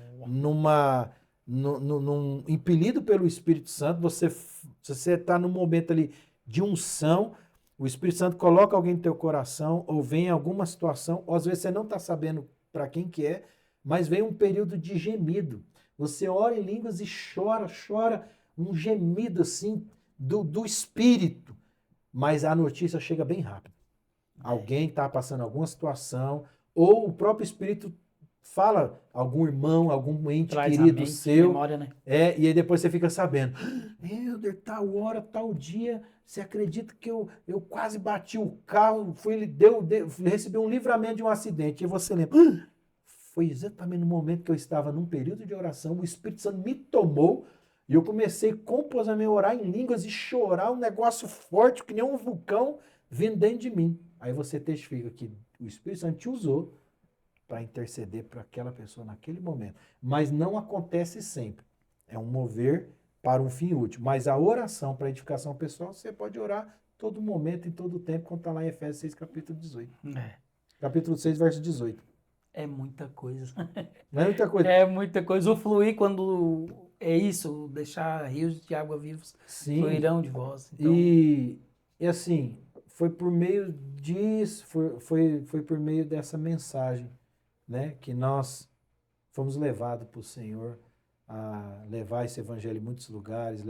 impelido pelo Espírito Santo, você está num momento ali de unção, o Espírito Santo coloca alguém no teu coração, ou vem alguma situação, ou às vezes você não está sabendo para quem que é, mas vem um período de gemido. Você ora em línguas e chora um gemido assim do Espírito, mas a notícia chega bem rápido. Alguém está passando alguma situação, ou o próprio Espírito fala, algum irmão, algum ente Traz querido seu, memória, né? e aí depois você fica sabendo, Helder, tal hora, tal dia, você acredita que eu quase bati o carro, recebi um livramento de um acidente, e você lembra, foi exatamente no momento que eu estava num período de oração, o Espírito Santo me tomou, e eu comecei compulsivamente a orar em línguas e chorar, um negócio forte, que nem um vulcão, vindo dentro de mim. Aí você testifica que o Espírito Santo te usou para interceder para aquela pessoa naquele momento. Mas não acontece sempre. É um mover para um fim útil. Mas a oração para edificação pessoal, você pode orar todo momento, em todo tempo, como está lá em Efésios 6, capítulo 18. Capítulo 6, verso 18. É muita coisa. Não é muita coisa. É muita coisa. O fluir quando é isso, deixar rios de água vivos fluirão de vós. Então... E assim, foi por meio disso, foi por meio dessa mensagem, né, que nós fomos levados para o Senhor a levar esse evangelho em muitos lugares,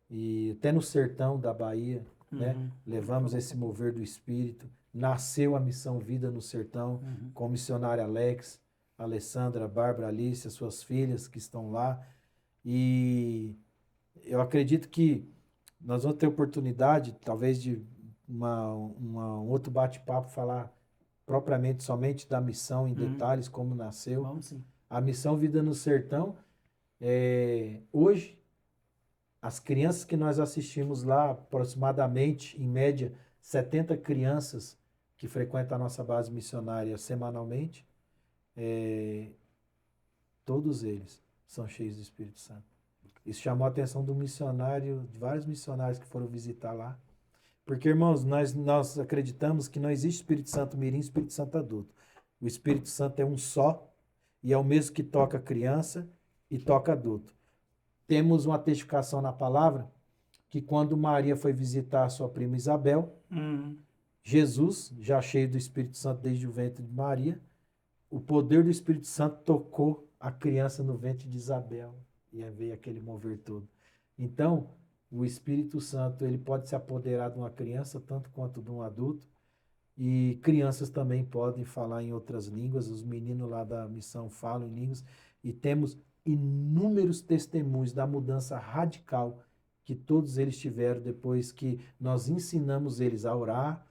e até no sertão da Bahia, né? Levamos esse mover do Espírito. Nasceu a Missão Vida no Sertão, com o missionário Alex, Alessandra, Bárbara, Alice, suas filhas que estão lá. E eu acredito que nós vamos ter oportunidade, talvez, de um outro bate-papo, falar propriamente somente da missão em detalhes, como nasceu. Vamos sim. A Missão Vida no Sertão, hoje, as crianças que nós assistimos lá, aproximadamente, em média, 70 crianças que frequentam a nossa base missionária semanalmente, todos eles são cheios do Espírito Santo. Isso chamou a atenção do missionário, de vários missionários que foram visitar lá. Porque, irmãos, nós acreditamos que não existe Espírito Santo mirim e Espírito Santo adulto. O Espírito Santo é um só e é o mesmo que toca criança e toca adulto. Temos uma testificação na palavra que quando Maria foi visitar a sua prima Isabel, Jesus, já cheio do Espírito Santo desde o ventre de Maria, o poder do Espírito Santo tocou a criança no ventre de Isabel. E aí veio aquele mover todo. Então, o Espírito Santo, ele pode se apoderar de uma criança, tanto quanto de um adulto. E crianças também podem falar em outras línguas. Os meninos lá da missão falam em línguas. E temos inúmeros testemunhos da mudança radical que todos eles tiveram depois que nós ensinamos eles a orar,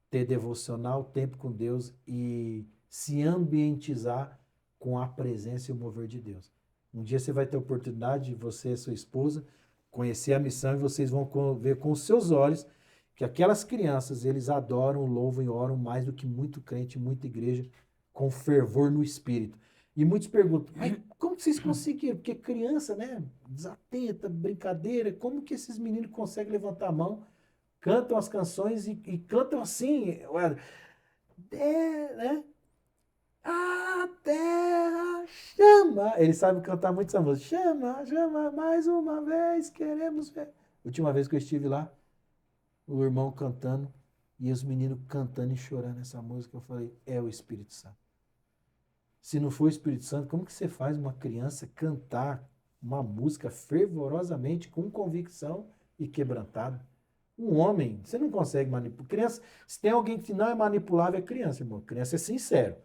ter devocional, tempo com Deus e se ambientizar com a presença e o mover de Deus. Um dia você vai ter a oportunidade de você e sua esposa conhecer a missão e vocês vão ver com os seus olhos que aquelas crianças, eles adoram, louvam e oram mais do que muito crente, muita igreja, com fervor no espírito. E muitos perguntam, mas como que vocês conseguiram? Porque criança, né, desatenta, brincadeira, como que esses meninos conseguem levantar a mão, cantam as canções e cantam assim, né? A terra chama. Ele sabe cantar muito essa música. Chama, chama, mais uma vez, queremos ver. Última vez que eu estive lá, o irmão cantando e os meninos cantando e chorando essa música, eu falei, é o Espírito Santo. Se não for o Espírito Santo, como que você faz uma criança cantar uma música fervorosamente, com convicção e quebrantada? Um homem, você não consegue manipular. Criança, se tem alguém que não é manipulável, é criança, irmão. Criança é sincero.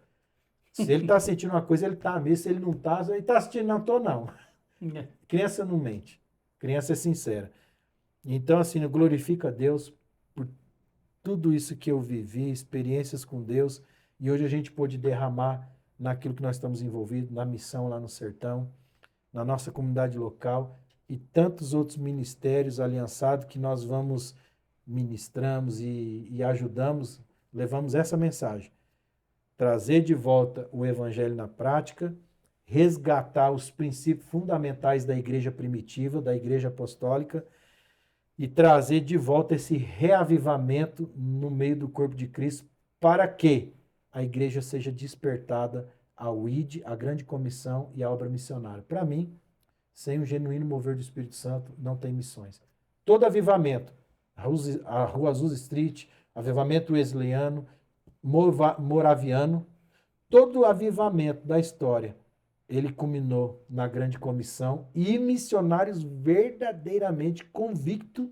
Se ele está sentindo uma coisa, ele está mesmo. Se ele não está, ele está assistindo, não estou, não. Criança não mente. Criança é sincera. Então, assim, glorifico a Deus por tudo isso que eu vivi, experiências com Deus, e hoje a gente pôde derramar naquilo que nós estamos envolvidos, na missão lá no sertão, na nossa comunidade local, e tantos outros ministérios aliançados que nós vamos, ministramos e ajudamos, levamos essa mensagem. Trazer de volta o evangelho na prática, resgatar os princípios fundamentais da igreja primitiva, da igreja apostólica, e trazer de volta esse reavivamento no meio do corpo de Cristo, para que a igreja seja despertada ao ID, à grande comissão e à obra missionária. Para mim, sem um genuíno mover do Espírito Santo, não tem missões. Todo avivamento, a Rua Azusa Street, avivamento wesleyano, moraviano, todo avivamento da história, ele culminou na grande comissão e missionários verdadeiramente convictos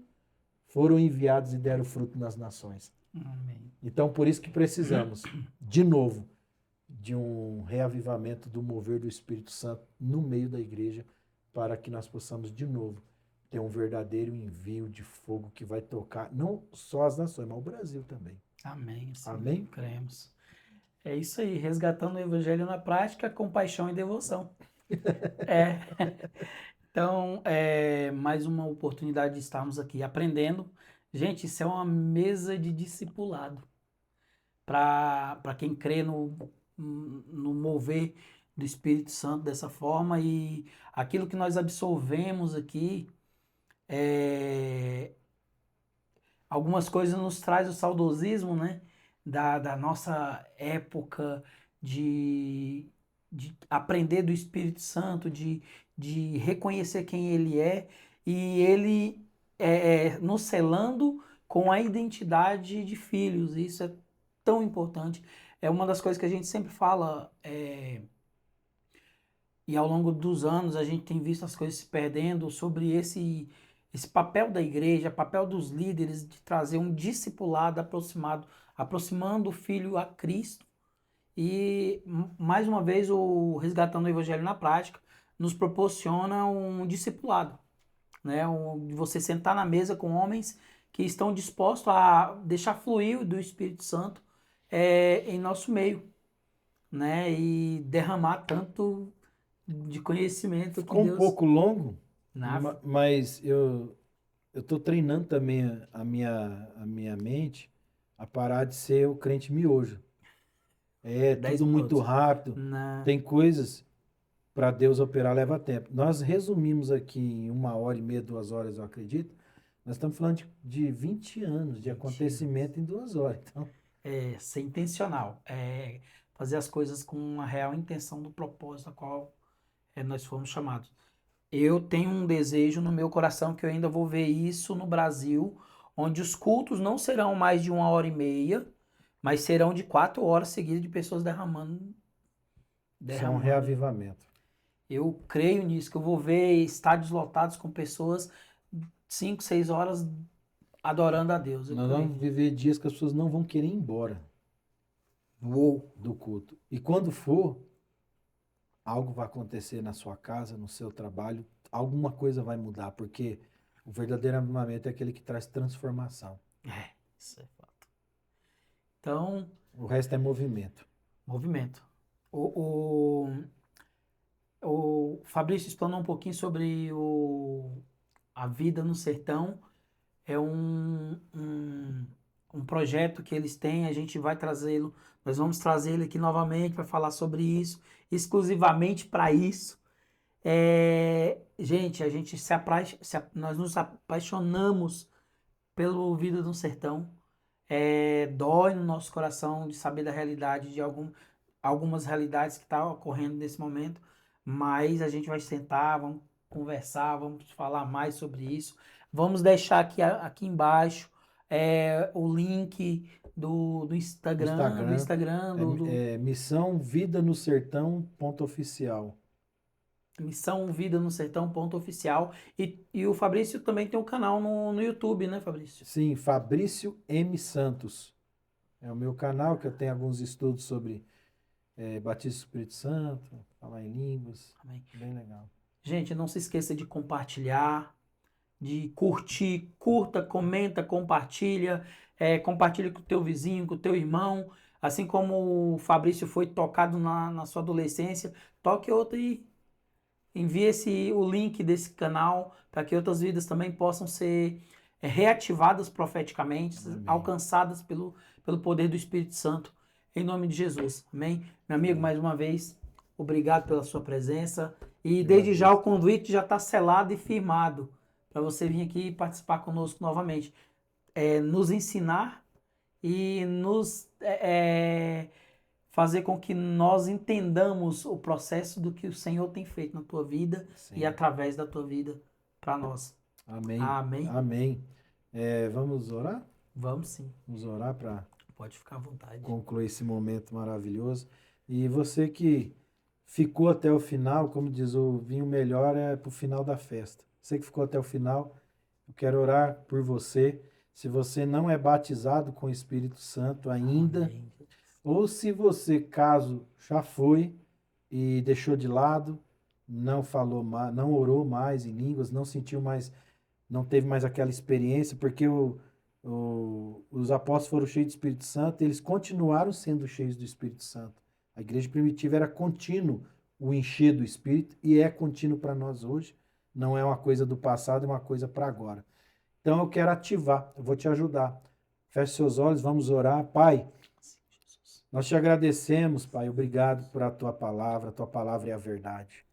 foram enviados e deram fruto nas nações. Amém. Então, por isso que precisamos, de novo, de um reavivamento do mover do Espírito Santo no meio da igreja, para que nós possamos, de novo, ter um verdadeiro envio de fogo que vai tocar não só as nações, mas o Brasil também. Amém. Sim, Amém? Cremos. É isso aí, resgatando o evangelho na prática, com paixão e devoção. Então, mais uma oportunidade de estarmos aqui aprendendo. Gente, isso é uma mesa de discipulado. Para quem crê no mover do Espírito Santo dessa forma, e aquilo que nós absorvemos aqui, algumas coisas nos traz o saudosismo, né? Da nossa época de aprender do Espírito Santo, de reconhecer quem Ele é, e Ele nos selando com a identidade de filhos. Isso é tão importante. É uma das coisas que a gente sempre fala, e ao longo dos anos a gente tem visto as coisas se perdendo sobre esse papel da igreja, papel dos líderes de trazer um discipulado aproximado, aproximando o filho a Cristo. E, mais uma vez, o Resgatando o Evangelho na Prática nos proporciona um discipulado, né? De você sentar na mesa com homens que estão dispostos a deixar fluir do Espírito Santo em nosso meio, né? E derramar tanto de conhecimento que Ficou um Deus... pouco longo, Na... mas eu estou treinando também a minha mente a parar de ser o crente miojo. É 10 tudo muito minutos. rápido. Na... Tem coisas para Deus operar leva tempo. Nós resumimos aqui em 1h30, 2 horas, eu acredito. Nós estamos falando de 20 anos de acontecimento em 2 horas. Então, ser intencional, fazer as coisas com uma real intenção do propósito a qual nós fomos chamados. Eu tenho um desejo no meu coração que eu ainda vou ver isso no Brasil, onde os cultos não serão mais de 1h30, mas serão de 4 horas seguidas de pessoas derramando. isso é um reavivamento. Eu creio nisso, que eu vou ver estádios lotados com pessoas 5, 6 horas adorando a Deus. Nós vamos viver dias que as pessoas não vão querer ir embora do culto. E quando for, algo vai acontecer na sua casa, no seu trabalho, alguma coisa vai mudar, porque o verdadeiro avivamento é aquele que traz transformação. Isso é fato. Então... o resto é movimento. Movimento. O Fabrício explanou um pouquinho sobre a vida no sertão. É um projeto que eles têm, a gente vai trazê-lo, nós vamos trazer ele aqui novamente para falar sobre isso, exclusivamente para isso. Gente, nós nos apaixonamos pelo Vida no Sertão. Dói no nosso coração de saber da realidade, de algumas realidades que estão ocorrendo nesse momento, mas a gente vai sentar, vamos conversar, vamos falar mais sobre isso. Vamos deixar aqui embaixo o link do Instagram. Missão Vida no Sertão _oficial. Missão Vida no Sertão _oficial. E o Fabrício também tem um canal no YouTube, né, Fabrício? Sim, Fabrício M. Santos. É o meu canal, que eu tenho alguns estudos sobre batismo do Espírito Santo, falar em línguas. Amém. Bem legal. Gente, não se esqueça de compartilhar, de curtir, curta, comenta, compartilha. Compartilha com o teu vizinho, com o teu irmão. Assim como o Fabrício foi tocado na sua adolescência, toque outro e envie o link desse canal para que outras vidas também possam ser reativadas profeticamente, Amém. Alcançadas pelo poder do Espírito Santo, em nome de Jesus. Amém? Meu amigo, mais uma vez, obrigado pela sua presença. E desde já o convite já está selado e firmado para você vir aqui e participar conosco novamente. Nos ensinar e nos fazer com que nós entendamos o processo do que o Senhor tem feito na tua vida. Sim. E através da tua vida para nós. Amém. Amém. Amém. Vamos orar? Vamos sim. Vamos orar para... Pode ficar à vontade. Concluir esse momento maravilhoso. E você que ficou até o final, como diz o vinho melhor para o final da festa. Você que ficou até o final, eu quero orar por você. Se você não é batizado com o Espírito Santo ainda, amém, ou se você, caso já foi e deixou de lado, não falou mais, não orou mais em línguas, não sentiu mais, não teve mais aquela experiência, porque os apóstolos foram cheios do Espírito Santo, eles continuaram sendo cheios do Espírito Santo. A igreja primitiva era contínuo o encher do Espírito e é contínuo para nós hoje. Não é uma coisa do passado, é uma coisa para agora. Então eu quero ativar, eu vou te ajudar. Feche seus olhos, vamos orar. Pai, nós te agradecemos, Pai, obrigado por a tua palavra é a verdade.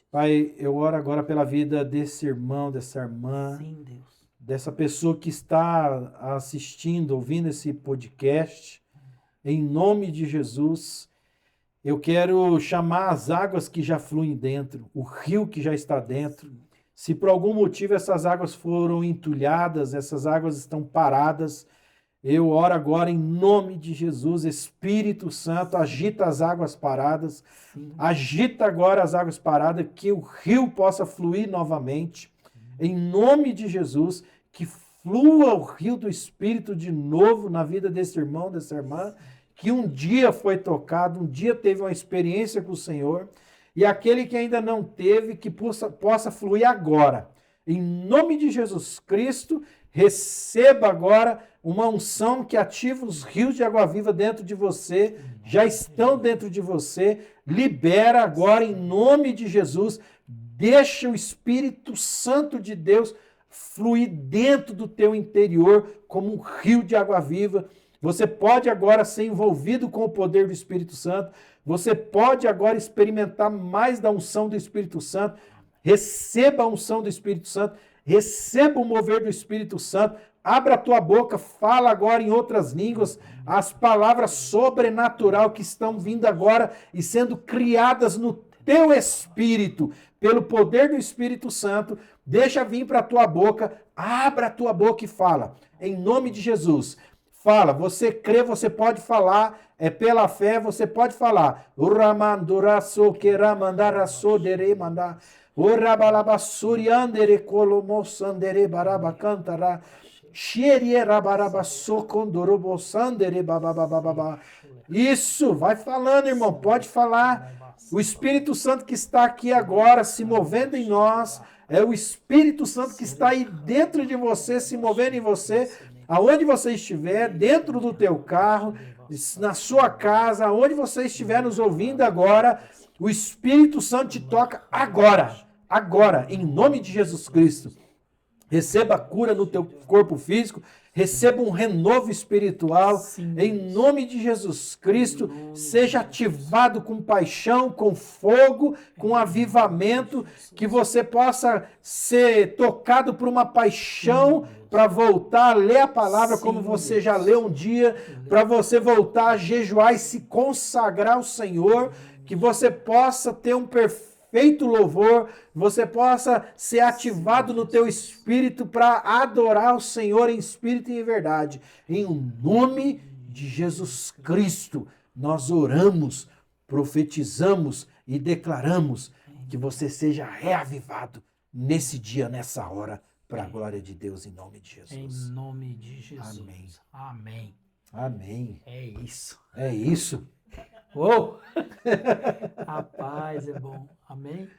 Pai, eu oro agora pela vida desse irmão, dessa irmã, sim, Deus, dessa pessoa que está assistindo, ouvindo esse podcast. Em nome de Jesus, eu quero chamar as águas que já fluem dentro, o rio que já está dentro. Se por algum motivo essas águas foram entulhadas, essas águas estão paradas, eu oro agora em nome de Jesus, Espírito Santo, agita as águas paradas, agita agora as águas paradas, que o rio possa fluir novamente. Em nome de Jesus, que flua o rio do Espírito de novo na vida desse irmão, dessa irmã, que um dia foi tocado, um dia teve uma experiência com o Senhor, e aquele que ainda não teve, que possa fluir agora. Em nome de Jesus Cristo, receba agora uma unção que ativa os rios de água viva dentro de você, já estão dentro de você, libera agora em nome de Jesus, deixa o Espírito Santo de Deus fluir dentro do teu interior como um rio de água viva. Você pode agora ser envolvido com o poder do Espírito Santo, você pode agora experimentar mais da unção do Espírito Santo. Receba a unção do Espírito Santo, receba o mover do Espírito Santo, abra a tua boca, fala agora em outras línguas, as palavras sobrenatural que estão vindo agora e sendo criadas no teu espírito, pelo poder do Espírito Santo, deixa vir para a tua boca, abra a tua boca e fala, em nome de Jesus. Fala, você crê, você pode falar, é pela fé, você pode falar. Isso, vai falando, irmão, pode falar. O Espírito Santo que está aqui agora, se movendo em nós, é o Espírito Santo que está aí dentro de você, se movendo em você, aonde você estiver, dentro do teu carro, na sua casa, aonde você estiver nos ouvindo agora, o Espírito Santo te toca agora, em nome de Jesus Cristo. Receba cura no teu corpo físico, receba um renovo espiritual, sim, em nome de Jesus Cristo, seja ativado com paixão, com fogo, com avivamento, que você possa ser tocado por uma paixão para voltar a ler a palavra, sim, como você já leu um dia, para você voltar a jejuar e se consagrar ao Senhor, que você possa ter um perfeito louvor, você possa ser ativado no teu espírito para adorar o Senhor em espírito e em verdade. Em nome de Jesus Cristo, nós oramos, profetizamos e declaramos que você seja reavivado nesse dia, nessa hora, para a glória de Deus, em nome de Jesus. Em nome de Jesus. Amém. Amém. Amém. É isso. É isso. Uou! Rapaz, é bom. Amém?